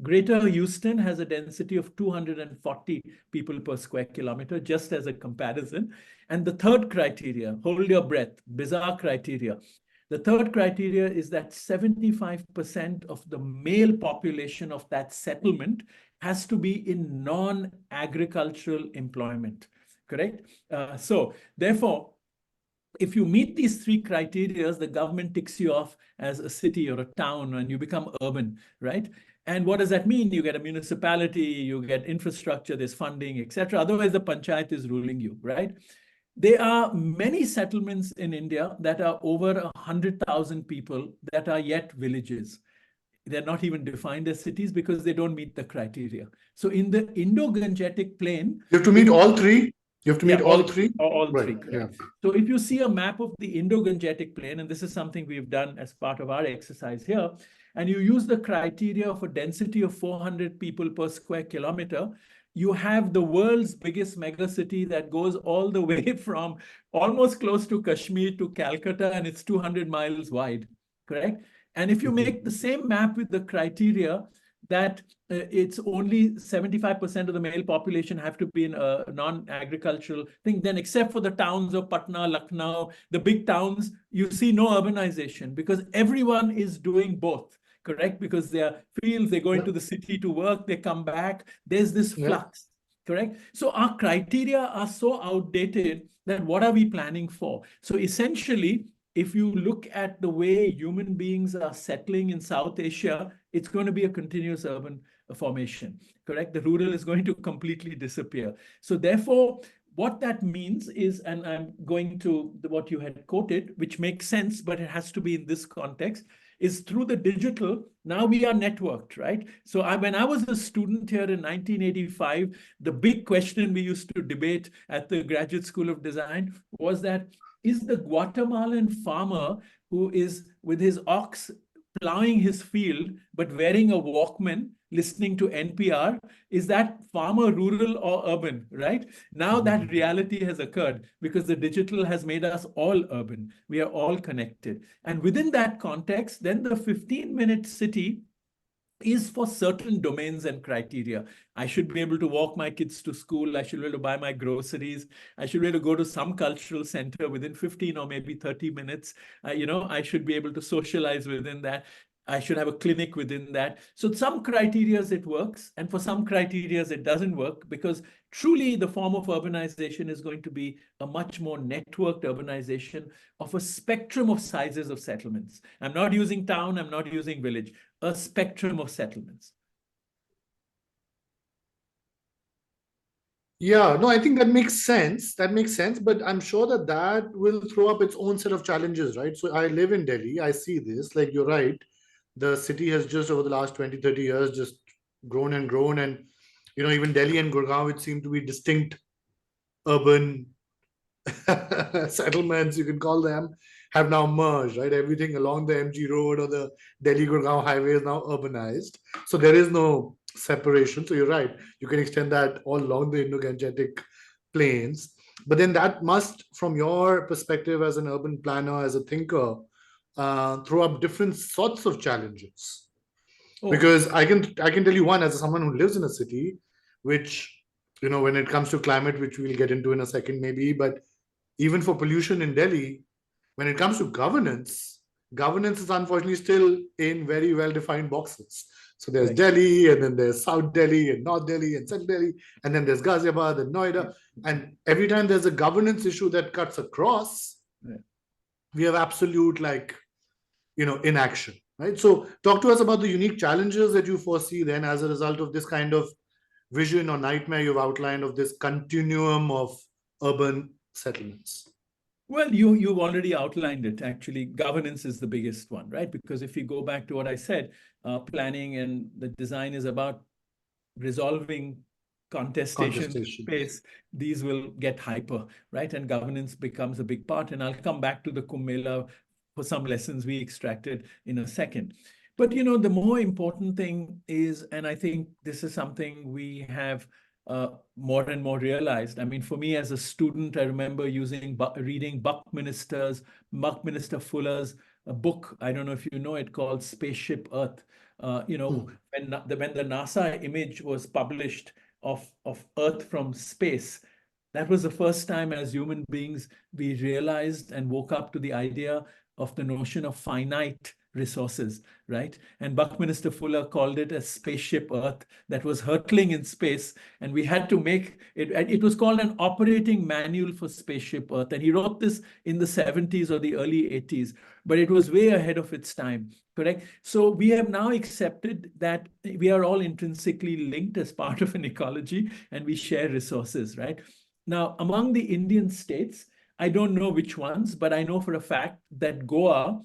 Greater Houston has a density of 240 people per square kilometer, just as a comparison. And the third criteria, hold your breath, bizarre criteria. The third criteria is that 75% of the male population of that settlement has to be in non-agricultural employment. correct? So therefore, if you meet these three criteria, the government ticks you off as a city or a town and you become urban, right? And what does that mean? You get a municipality, you get infrastructure, there's funding, etc. Otherwise, the panchayat is ruling you, right? There are many settlements in India that are over 100,000 people that are yet villages. They're not even defined as cities because they don't meet the criteria. So in the Indo-Gangetic plain, You have to meet all three. You have to meet yeah, all three. all Right. three, correct. Yeah. So if you see a map of the Indo-Gangetic plain, and this is something we've done as part of our exercise here, and you use the criteria of a density of 400 people per square kilometer, you have the world's biggest megacity that goes all the way from almost close to Kashmir to Calcutta, and it's 200 miles wide, correct? And if you make the same map with the criteria that it's only 75% of the male population have to be in a non-agricultural thing, then except for the towns of Patna, Lucknow, the big towns, you see no urbanization because everyone is doing both, correct? Because their fields, they go into the city to work, they come back, there's this flux, correct? So our criteria are so outdated that what are we planning for? So essentially, if you look at the way human beings are settling in South Asia, it's going to be a continuous urban formation, correct? The rural is going to completely disappear. So therefore, what that means is, and I'm going to what you had quoted, which makes sense, but it has to be in this context, is through the digital, now we are networked, right? So when I was a student here in 1985, the big question we used to debate at the Graduate School of Design was that, is the Guatemalan farmer who is with his ox plowing his field, but wearing a Walkman, listening to NPR, is that farmer rural or urban, right? Now that reality has occurred because the digital has made us all urban. We are all connected. And within that context, then the 15-minute city is for certain domains and criteria. I should be able to walk my kids to school. I should be able to buy my groceries. I should be able to go to some cultural center within 15 or maybe 30 minutes. I should be able to socialize within that. I should have a clinic within that. So some criterias it works, and for some criterias it doesn't work, because truly the form of urbanization is going to be a much more networked urbanization of a spectrum of sizes of settlements. I'm not using town, I'm not using village, a spectrum of settlements. Yeah, no, I think that makes sense. That makes sense, but I'm sure that that will throw up its own set of challenges, right? So I live in Delhi. I see this. Like, you're right. The city has just over the last 20, 30 years just grown and grown. And, even Delhi and Gurgaon, which seem to be distinct urban settlements, you can call them, have now merged, right? Everything along the MG Road or the Delhi-Gurgaon highway is now urbanized. So there is no separation. So you're right. You can extend that all along the Indo-Gangetic plains. But then that must, from your perspective as an urban planner, as a thinker, throw up different sorts of challenges. Because I can tell you one, as someone who lives in a city, which, when it comes to climate, which we'll get into in a second maybe, but even for pollution in Delhi, when it comes to governance is unfortunately still in very well-defined boxes. So there's Delhi, and then there's South Delhi, and North Delhi, and Central Delhi, and then there's Ghaziabad and Noida. And every time there's a governance issue that cuts across, we have absolute, inaction, right? So talk to us about the unique challenges that you foresee then as a result of this kind of vision or nightmare you've outlined of this continuum of urban settlements. Well, you've already outlined it. Actually, governance is the biggest one, right? Because if you go back to what I said, planning and the design is about resolving contestation space. These will get hyper, right? And governance becomes a big part. And I'll come back to the Kumbh Mela for some lessons we extracted in a second. But, the more important thing is, and I think this is something we have more and more realized. I mean, for me as a student, I remember reading Buckminster Fuller's book. I don't know if you know it, called Spaceship Earth. When the NASA image was published of Earth from space, that was the first time as human beings we realized and woke up to the idea of the notion of finite resources, right? And Buckminster Fuller called it a spaceship Earth that was hurtling in space, and we had to make it. It was called an operating manual for spaceship Earth, and he wrote this in the 70s or the early 80s, but it was way ahead of its time. Correct. So we have now accepted that we are all intrinsically linked as part of an ecology, and we share resources, right? Now, among the Indian states, I don't know which ones, but I know for a fact that Goa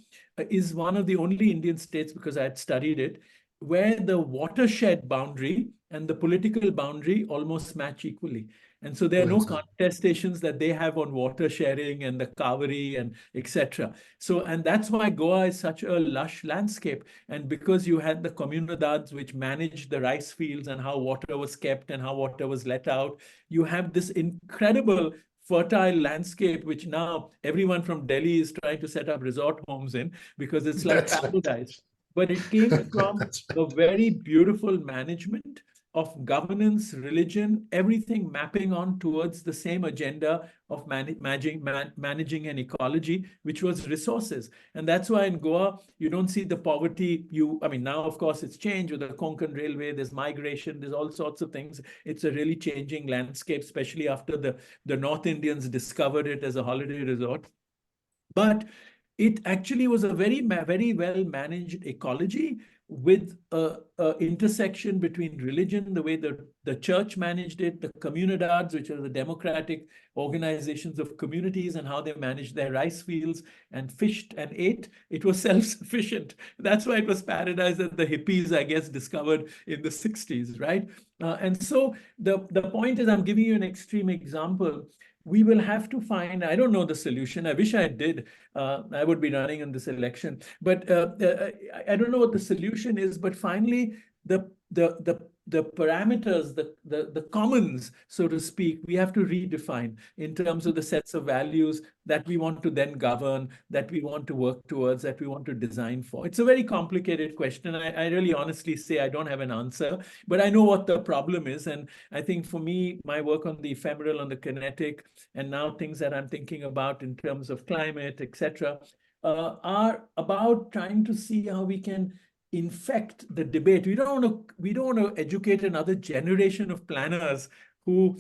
is one of the only Indian states, because I had studied it, where the watershed boundary and the political boundary almost match equally. And so there are no contestations that they have on water sharing and the Kaveri and etc. So, and that's why Goa is such a lush landscape. And because you had the comunidades which managed the rice fields and how water was kept and how water was let out, you have this incredible fertile landscape, which now everyone from Delhi is trying to set up resort homes in, because it's like paradise. But it came from a very beautiful management of governance, religion, everything mapping on towards the same agenda of managing an ecology, which was resources. And that's why in Goa, you don't see the poverty. I mean, now, of course, it's changed with the Konkan Railway, there's migration, there's all sorts of things. It's a really changing landscape, especially after the North Indians discovered it as a holiday resort. But it actually was a very well managed ecology with a intersection between religion, the way the church managed it, the comunidades, which are the democratic organizations of communities, and how they managed their rice fields and fished and ate. It was self-sufficient. That's why it was paradise that the hippies, I guess, discovered in the 60s, right? And so the point is, I'm giving you an extreme example. We will have to find, I don't know the solution. I wish I did. I would be running in this election. But I don't know what the solution is. But finally, the parameters, the commons, so to speak, we have to redefine in terms of the sets of values that we want to then govern, that we want to work towards, that we want to design for. It's a very complicated question. I really honestly say I don't have an answer, but I know what the problem is. And I think for me, my work on the ephemeral, on the kinetic, and now things that I'm thinking about in terms of climate, etc., are about trying to see how we can infect the debate. We don't want to educate another generation of planners who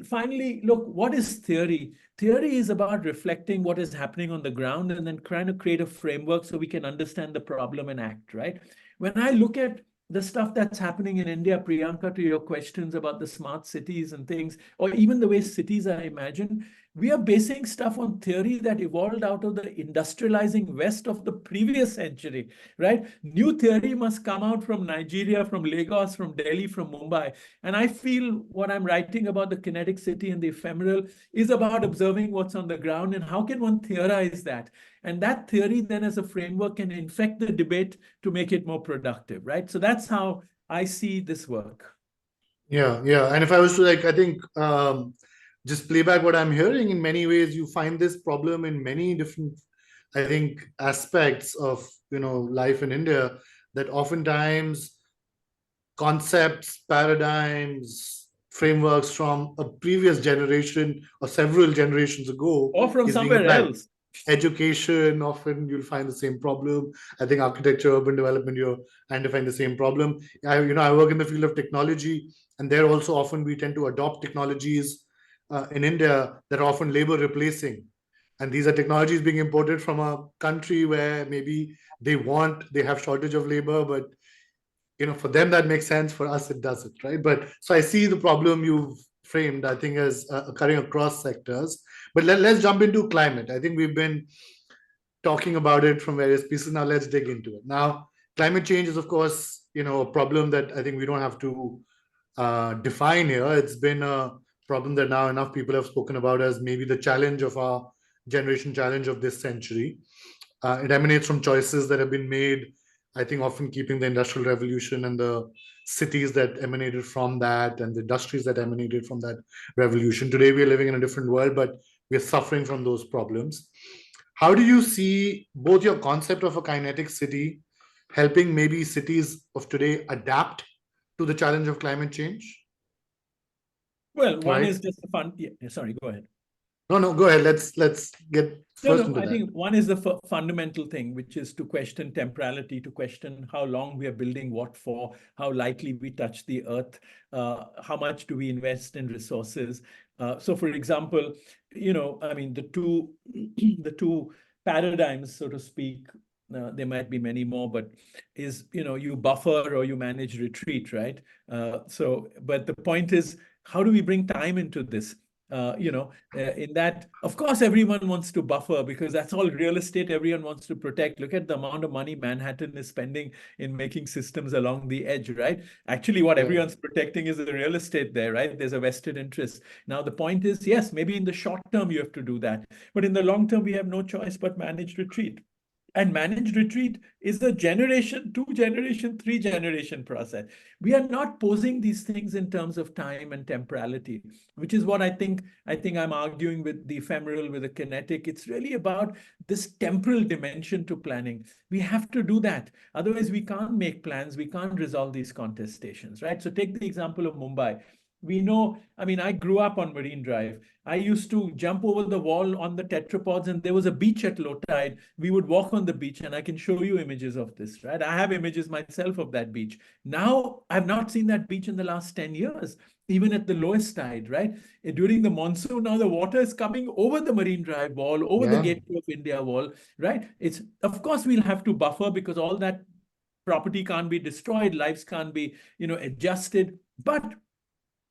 finally, look, what is theory? Theory is about reflecting what is happening on the ground and then trying to create a framework so we can understand the problem and act, right? When I look at the stuff that's happening in India, Priyanka, to your questions about the smart cities and things, or even the way cities are imagined, we are basing stuff on theory that evolved out of the industrializing West of the previous century, right? New theory must come out from Nigeria, from Lagos, from Delhi, from Mumbai. And I feel what I'm writing about the kinetic city and the ephemeral is about observing what's on the ground and how can one theorize that. And that theory then as a framework can infect the debate to make it more productive, right? So that's how I see this work. Yeah. And if I was to I think just play back what I'm hearing, in many ways, you find this problem in many different, I think, aspects of, life in India, that oftentimes concepts, paradigms, frameworks from a previous generation or several generations ago, or from somewhere else. Education, often you'll find the same problem. I think architecture, urban development, you're identifying the same problem. I work in the field of technology, and there also often we tend to adopt technologies in India that are often labor replacing. And these are technologies being imported from a country where maybe they have shortage of labor, but for them that makes sense. For us, it doesn't, right? But so I see the problem you've framed, I think, as occurring across sectors. But let's jump into climate. I think we've been talking about it from various pieces. Now let's dig into it. Now, climate change is, of course, a problem that I think we don't have to define here. It's been a problem that now enough people have spoken about as maybe the challenge of our generation, challenge of this century. It emanates from choices that have been made, I think, often keeping the Industrial Revolution and the cities that emanated from that and the industries that emanated from that revolution. Today, we are living in a different world, but we are suffering from those problems. How do you see both your concept of a kinetic city helping maybe cities of today adapt to the challenge of climate change? Well, one is just a fun. Yeah, sorry, go ahead. No, go ahead. Let's get first No, into I that. think one is the fundamental thing, which is to question temporality, to question how long we are building what for, how lightly we touch the earth, how much do we invest in resources. So, for example, I mean, the two the two paradigms, so to speak, there might be many more, but is, you buffer or you manage retreat, right? But the point is, how do we bring time into this? In that, of course, everyone wants to buffer because that's all real estate everyone wants to protect. Look at the amount of money Manhattan is spending in making systems along the edge, right? Actually, what Yeah. everyone's protecting is the real estate there, right? There's a vested interest. Now, the point is, yes, maybe in the short term you have to do that, but in the long term, we have no choice but managed retreat. And managed retreat is a generation, 2 generation, 3 generation process. We are not posing these things in terms of time and temporality, which is what I think I'm arguing with the ephemeral, with the kinetic. It's really about this temporal dimension to planning. We have to do that. Otherwise, we can't make plans. We can't resolve these contestations, right? So take the example of Mumbai. We know, I mean, I grew up on Marine Drive. I used to jump over the wall on the tetrapods, and there was a beach at low tide. We would walk on the beach, and I can show you images of this, right? I have images myself of that beach. Now, I've not seen that beach in the last 10 years, even at the lowest tide, right? During the monsoon, now the water is coming over the Marine Drive wall, over the Yeah. Gateway of India wall, right? It's, of course, we'll have to buffer because all that property can't be destroyed, lives can't be, adjusted. But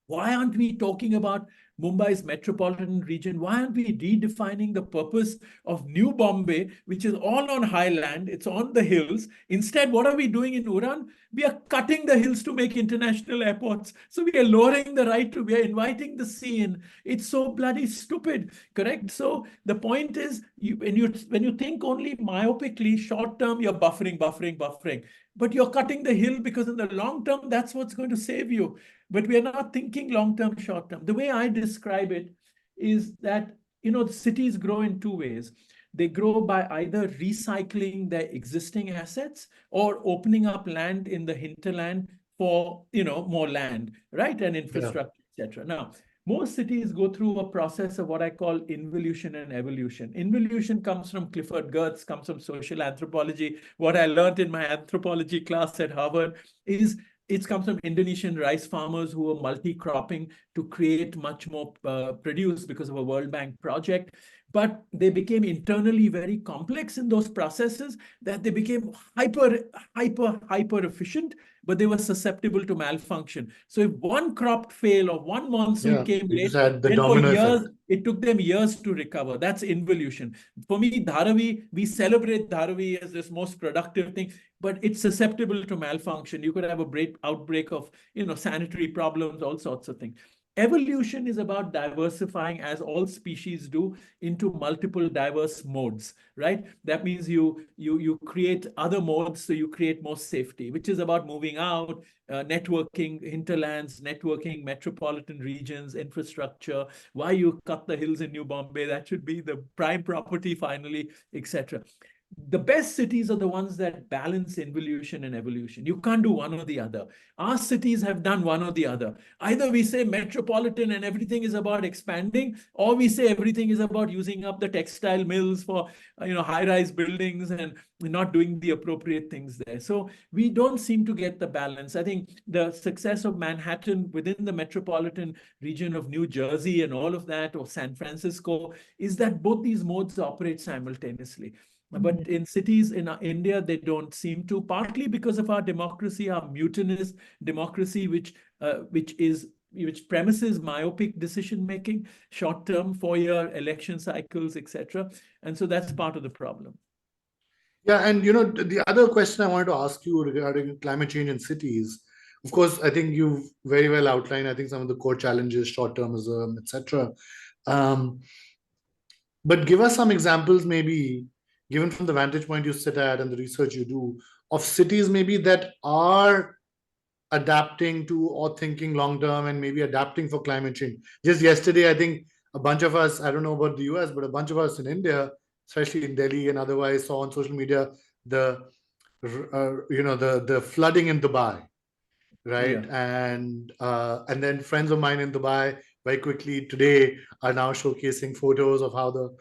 why aren't we talking about Mumbai's metropolitan region? Why aren't we redefining the purpose of New Bombay, which is all on highland? It's on the hills. Instead, what are we doing in Uran? We are cutting the hills to make international airports. So we are lowering the right to, we are inviting the sea in. It's so bloody stupid, correct? So the point is, when you think only myopically, short term, you're buffering. But you're cutting the hill because in the long term, that's what's going to save you. But we are not thinking long term, short term. The way I describe it is that, the cities grow in two ways. They grow by either recycling their existing assets or opening up land in the hinterland for, more land, right? And Yeah. infrastructure, etc. Now, most cities go through a process of what I call involution and evolution. Involution comes from Clifford Geertz, comes from social anthropology. What I learned in my anthropology class at Harvard is it comes from Indonesian rice farmers who were multi-cropping to create much more produce because of a World Bank project. But they became internally very complex in those processes that they became hyper efficient, but they were susceptible to malfunction. So if one crop failed or one monsoon Yeah. came You just late, had the then for domino years, effect. it took them years to recover. That's involution. For me, Dharavi, we celebrate Dharavi as this most productive thing, but it's susceptible to malfunction. You could have a outbreak of, sanitary problems, all sorts of things. Evolution is about diversifying, as all species do, into multiple diverse modes, right? That means you create other modes, so you create more safety, which is about moving out, networking, hinterlands, networking, metropolitan regions, infrastructure. Why you cut the hills in New Bombay? That should be the prime property finally, etc. The best cities are the ones that balance involution and evolution. You can't do one or the other. Our cities have done one or the other. Either we say metropolitan and everything is about expanding, or we say everything is about using up the textile mills for high-rise buildings and not doing the appropriate things there. So we don't seem to get the balance. I think the success of Manhattan within the metropolitan region of New Jersey and all of that, or San Francisco, is that both these modes operate simultaneously. But in cities in India, they don't seem to, partly because of our democracy, our mutinous democracy, which premises myopic decision making, short term, 4-year election cycles, etc. And so that's part of the problem. Yeah, and the other question I wanted to ask you regarding climate change in cities, of course, I think you've very well outlined, I think, some of the core challenges, short-termism, etc. Um, but give us some examples, maybe, given from the vantage point you sit at and the research you do, of cities maybe that are adapting to or thinking long term and maybe adapting for climate change. Just yesterday, I think a bunch of us, I don't know about the US, but a bunch of us in India, especially in Delhi and otherwise, saw on social media the the flooding in Dubai, right? Yeah. And then friends of mine in Dubai very quickly today are now showcasing photos of how the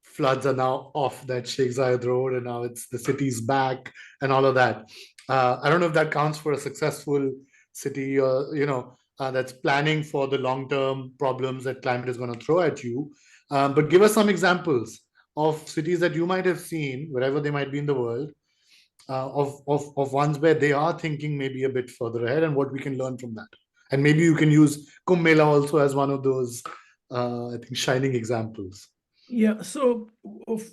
floods are now off that Sheikh Zayed Road, and now it's the city's back and all of that. I don't know if that counts for a successful city, or that's planning for the long-term problems that climate is going to throw at you. But give us some examples of cities that you might have seen, wherever they might be in the world, of ones where they are thinking maybe a bit further ahead, and what we can learn from that. And maybe you can use Kumbh Mela also as one of those, I think, shining examples. Yeah, so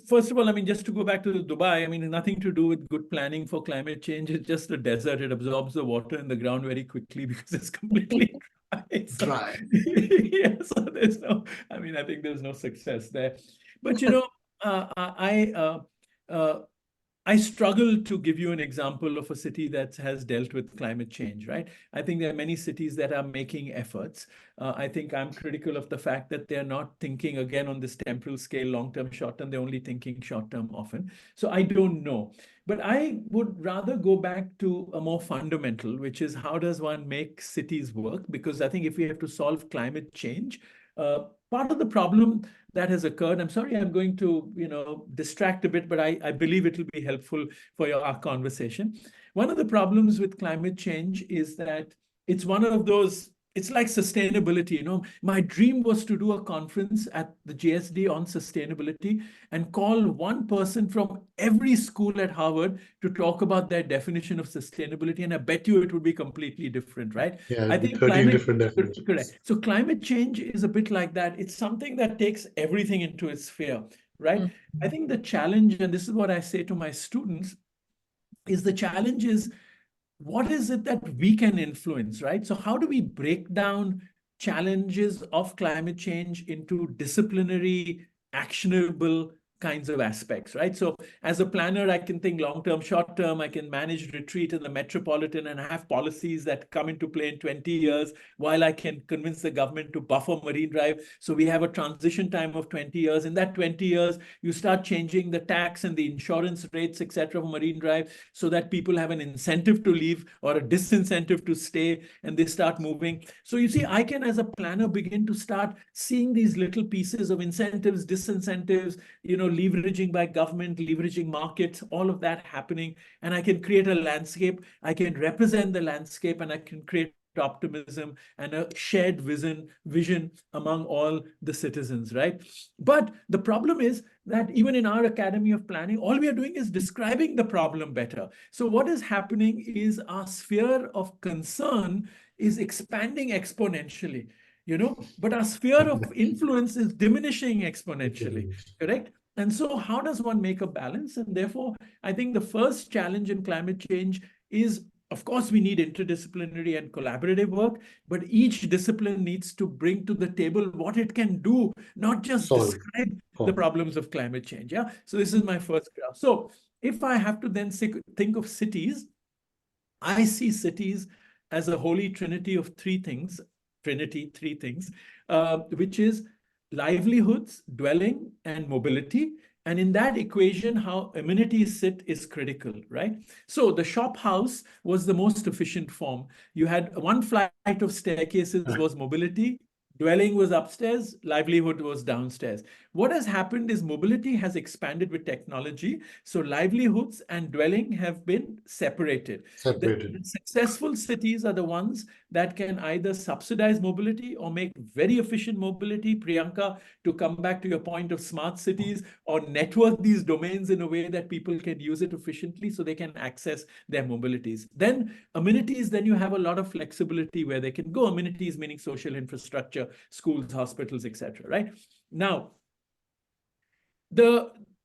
first of all, I mean, just to go back to Dubai, I mean, nothing to do with good planning for climate change. It's just a desert. It absorbs the water in the ground very quickly because it's completely dry. So, Dry. yeah, so there's no, I mean, I think there's no success there. But, I struggle to give you an example of a city that has dealt with climate change, right? I think there are many cities that are making efforts. I think I'm critical of the fact that they're not thinking again on this temporal scale, long-term, short-term. They're only thinking short-term often. So I don't know. But I would rather go back to a more fundamental, which is how does one make cities work? Because I think if we have to solve climate change, part of the problem that has occurred, I'm sorry, I'm going to, distract a bit, but I believe it will be helpful for our conversation. One of the problems with climate change is that it's one of those, it's like sustainability. My dream was to do a conference at the JSD on sustainability and call one person from every school at Harvard to talk about their definition of sustainability. And I bet you it would be completely different, right? Yeah, I it'd be think 13 different definitions. correct. So climate change is a bit like that. It's something that takes everything into its sphere, right? I think the challenge, and this is what I say to my students, is the challenge is what is it that we can influence, right? So how do we break down challenges of climate change into disciplinary, actionable kinds of aspects, right? So as a planner, I can think long-term, short-term. I can manage retreat in the metropolitan and have policies that come into play in 20 years, while I can convince the government to buffer Marine Drive. So we have a transition time of 20 years. In that 20 years, you start changing the tax and the insurance rates, etc., for Marine Drive, so that people have an incentive to leave or a disincentive to stay, and they start moving. So you see, I can, as a planner, begin to start seeing these little pieces of incentives, disincentives, leveraging by government, leveraging markets, all of that happening. And I can create a landscape. I can represent the landscape, and I can create optimism and a shared vision among all the citizens, right? But the problem is that even in our Academy of Planning, all we are doing is describing the problem better. So what is happening is our sphere of concern is expanding exponentially, but our sphere of influence is diminishing exponentially, correct? And so how does one make a balance? And therefore, I think the first challenge in climate change is, of course, we need interdisciplinary and collaborative work, but each discipline needs to bring to the table what it can do, not just describe the problems of climate change. Yeah. So this is my first graph. So if I have to then think of cities, I see cities as a holy trinity of three things, which is livelihoods, dwelling, and mobility. And in that equation, how amenities sit is critical, right? So the shop house was the most efficient form. You had one flight of staircases was mobility, dwelling was upstairs, livelihood was downstairs. What has happened is mobility has expanded with technology. So livelihoods and dwelling have been separated. The successful cities are the ones that can either subsidize mobility or make very efficient mobility. Priyanka, to come back to your point of smart cities, or network these domains in a way that people can use it efficiently so they can access their mobilities. Then amenities, then you have a lot of flexibility where they can go. Amenities meaning social infrastructure, schools, hospitals, etc. Right? Now,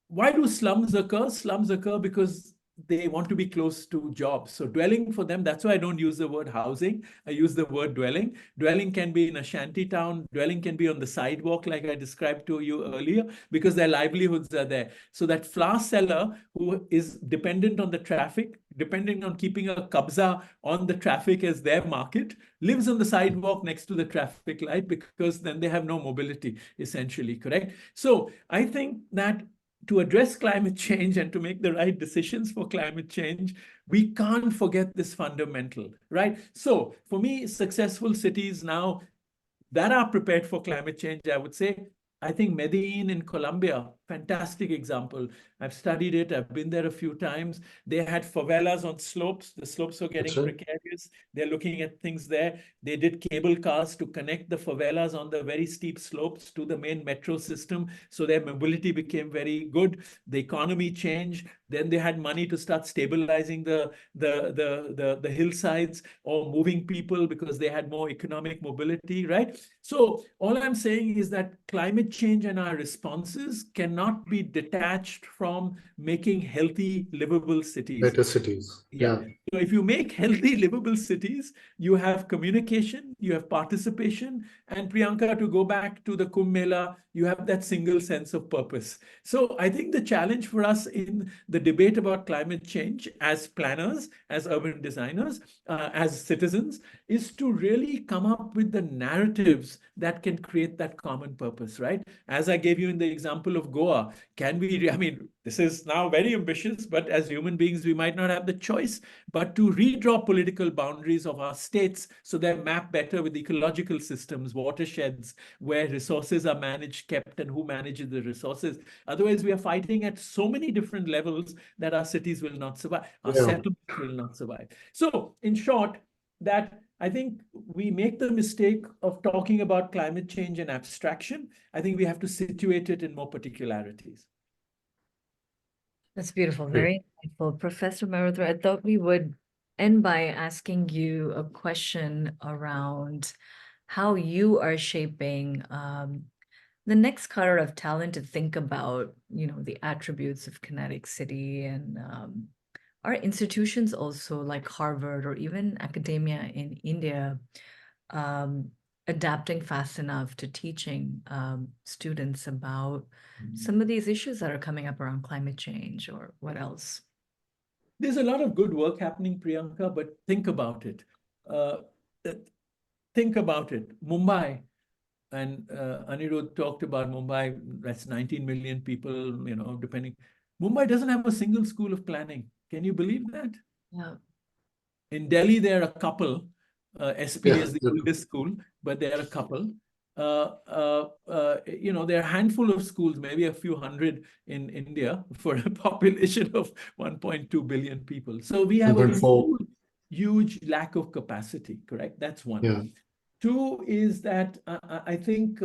why do slums occur? Slums occur because they want to be close to jobs. So dwelling for them, that's why I don't use the word housing. I use the word dwelling. Dwelling can be in a shanty town. Dwelling can be on the sidewalk, like I described to you earlier, because their livelihoods are there. So that flower seller who is dependent on the traffic, depending on keeping a kabza on the traffic as their market, lives on the sidewalk next to the traffic light, because then they have no mobility, essentially, correct? So I think that to address climate change and to make the right decisions for climate change, we can't forget this fundamental, right? So for me, successful cities now that are prepared for climate change, I would say. I think Medellin in Colombia, fantastic example. I've studied it. I've been there a few times. They had favelas on slopes. The slopes were getting That's right. precarious. They're looking at things there. They did cable cars to connect the favelas on the very steep slopes to the main metro system. So their mobility became very good. The economy changed. Then they had money to start stabilizing the hillsides or moving people because they had more economic mobility, right? So all I'm saying is that climate change and our responses cannot be detached from making healthy, livable cities. Better cities. Yeah. Yeah. So if you make healthy, livable cities, you have communication, you have participation, and Priyanka, to go back to the Kumbh Mela, you have that single sense of purpose. So I think the challenge for us in the debate about climate change as planners, as urban designers, as citizens, is to really come up with the narratives that can create that common purpose, right? As I gave you in the example of Goa, can we, I mean, this is now very ambitious, but as human beings, we might not have the choice but to redraw political boundaries of our states so they map better with ecological systems, watersheds, where resources are managed, kept, and who manages the resources. Otherwise, we are fighting at so many different levels that our cities will not survive, our Yeah. settlements will not survive. So, in short, that I think we make the mistake of talking about climate change and abstraction. I think we have to situate it in more particularities. That's beautiful. Great. Very insightful. Professor Mehrotra, I thought we would end by asking you a question around how you are shaping the next cadre of talent to think about, the attributes of Kinetic City and our institutions also like Harvard or even academia in India adapting fast enough to teaching students about some of these issues that are coming up around climate change or what else? There's a lot of good work happening, Priyanka, but think about it. Uh, think about it. Mumbai, and Anirudh talked about Mumbai, that's 19 million people, depending. Mumbai doesn't have a single school of planning. Can you believe that? Yeah. In Delhi, there are a couple. SP Yeah. is the oldest school, but there are a couple. There are a handful of schools, maybe a few hundred in India for a population of 1.2 billion people. So we have a 1.4. huge lack of capacity, correct? That's one. Yeah. Two is that I think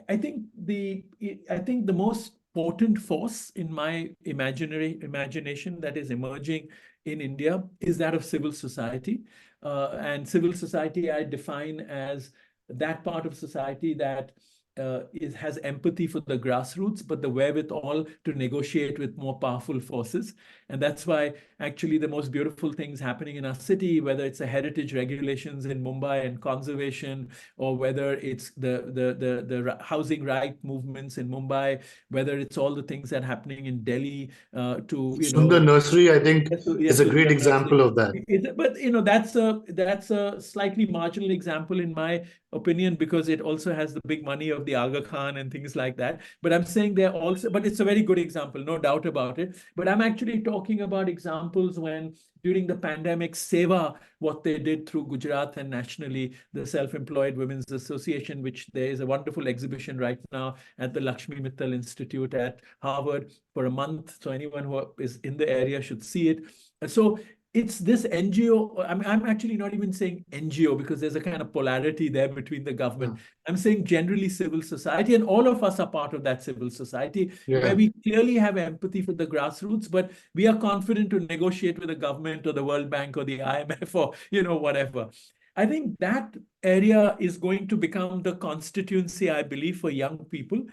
I think the most potent force in my imagination that is emerging in India is that of civil society. And civil society I define as that part of society that has empathy for the grassroots, but the wherewithal to negotiate with more powerful forces. And that's why actually the most beautiful things happening in our city, whether it's the heritage regulations in Mumbai and conservation, or whether it's the housing right movements in Mumbai, whether it's all the things that are happening in Delhi to, Sundar Nursery, I think, yes, is a great Sundar example Nursery. of that. But that's a slightly marginal example in my opinion, because it also has the big money of the Aga Khan and things like that. But I'm saying they're also, but it's a very good example, no doubt about it. But I'm actually talking about examples when during the pandemic, Seva, what they did through Gujarat and nationally, the Self-Employed Women's Association, which there is a wonderful exhibition right now at the Lakshmi Mittal Institute at Harvard for a month. So anyone who is in the area should see it. So it's this NGO. I'm actually not even saying NGO because there's a kind of polarity there between the government. I'm saying generally civil society, and all of us are part of that civil society where we clearly have empathy for the grassroots, but we are confident to negotiate with the government or the World Bank or the IMF or, whatever. I think that area is going to become the constituency, I believe, for young people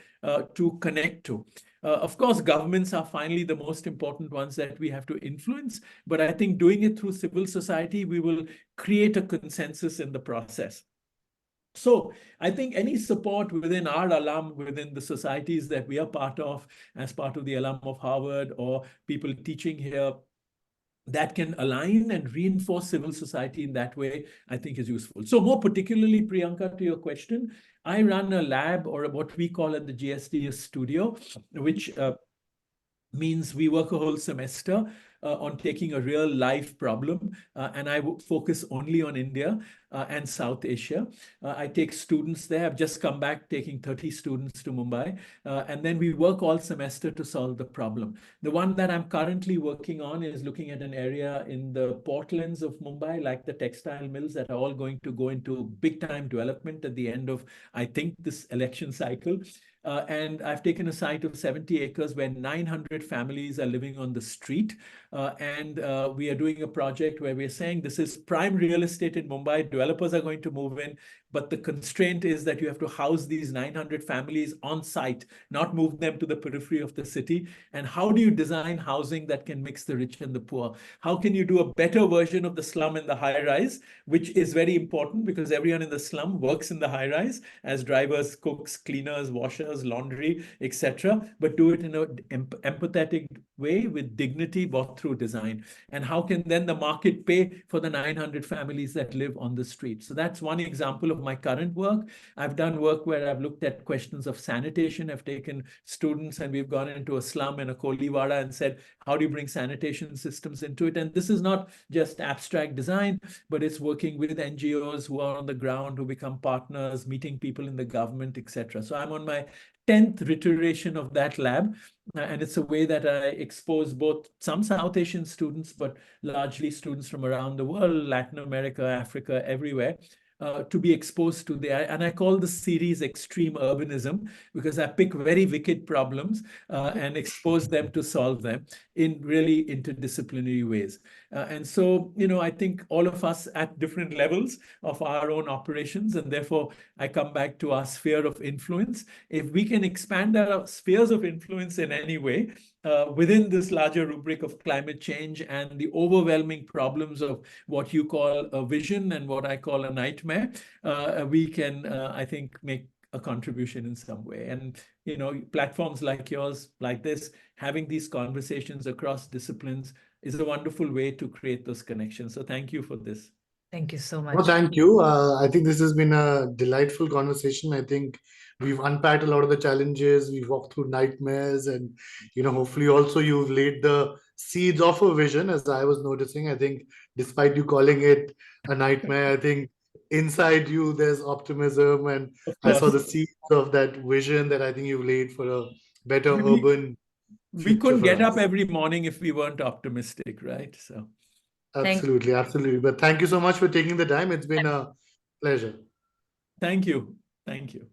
to connect to. Of course, governments are finally the most important ones that we have to influence, but I think doing it through civil society, we will create a consensus in the process. So I think any support within our alum, within the societies that we are part of, as part of the alum of Harvard or people teaching here, that can align and reinforce civil society in that way, I think is useful. So more particularly, Priyanka, to your question, I run a lab, or what we call at the GST a studio, which means we work a whole semester on taking a real life problem, and I focus only on India and South Asia. I take students there. I've just come back taking 30 students to Mumbai, and then we work all semester to solve the problem. The one that I'm currently working on is looking at an area in the portlands of Mumbai, like the textile mills that are all going to go into big time development at the end of, I think, this election cycle. And I've taken a site of 70 acres where 900 families are living on the street. And we are doing a project where we're saying this is prime real estate in Mumbai. Developers are going to move in, but the constraint is that you have to house these 900 families on site, not move them to the periphery of the city. And how do you design housing that can mix the rich and the poor? How can you do a better version of the slum and the high rise, which is very important because everyone in the slum works in the high rise as drivers, cooks, cleaners, washers, laundry, etc., but do it in an empathetic way with dignity, both through design. And how can then the market pay for the 900 families that live on the street? So that's one example of my current work. I've done work where I've looked at questions of sanitation. I've taken students and we've gone into a slum and a kolivada and said, how do you bring sanitation systems into it? And this is not just abstract design, but it's working with NGOs who are on the ground, who become partners, meeting people in the government, etc. So I'm on my 10th iteration of that lab. And it's a way that I expose both some South Asian students, but largely students from around the world, Latin America, Africa, everywhere, to be exposed to and I call the series Extreme Urbanism because I pick very wicked problems and expose them to solve them in really interdisciplinary ways. And so, I think all of us at different levels of our own operations, and therefore I come back to our sphere of influence. If we can expand our spheres of influence in any way, within this larger rubric of climate change and the overwhelming problems of what you call a vision and what I call a nightmare, we can, I think, make a contribution in some way. And, platforms like yours, like this, having these conversations across disciplines is a wonderful way to create those connections. So thank you for this. Thank you so No, much. thank you. I think this has been a delightful conversation. I think we've unpacked a lot of the challenges. We've walked through nightmares, and hopefully, also you've laid the seeds of a vision. As I was noticing, I think, despite you calling it a nightmare, I think inside you there's optimism, and Of I saw the course. seeds of that vision that I think you've laid for a better We, urban we future couldn't for get up us. every morning if we weren't optimistic, right? So Thank Absolutely, absolutely. But thank you so much for taking the time. It's been a pleasure. thank you. Thank you.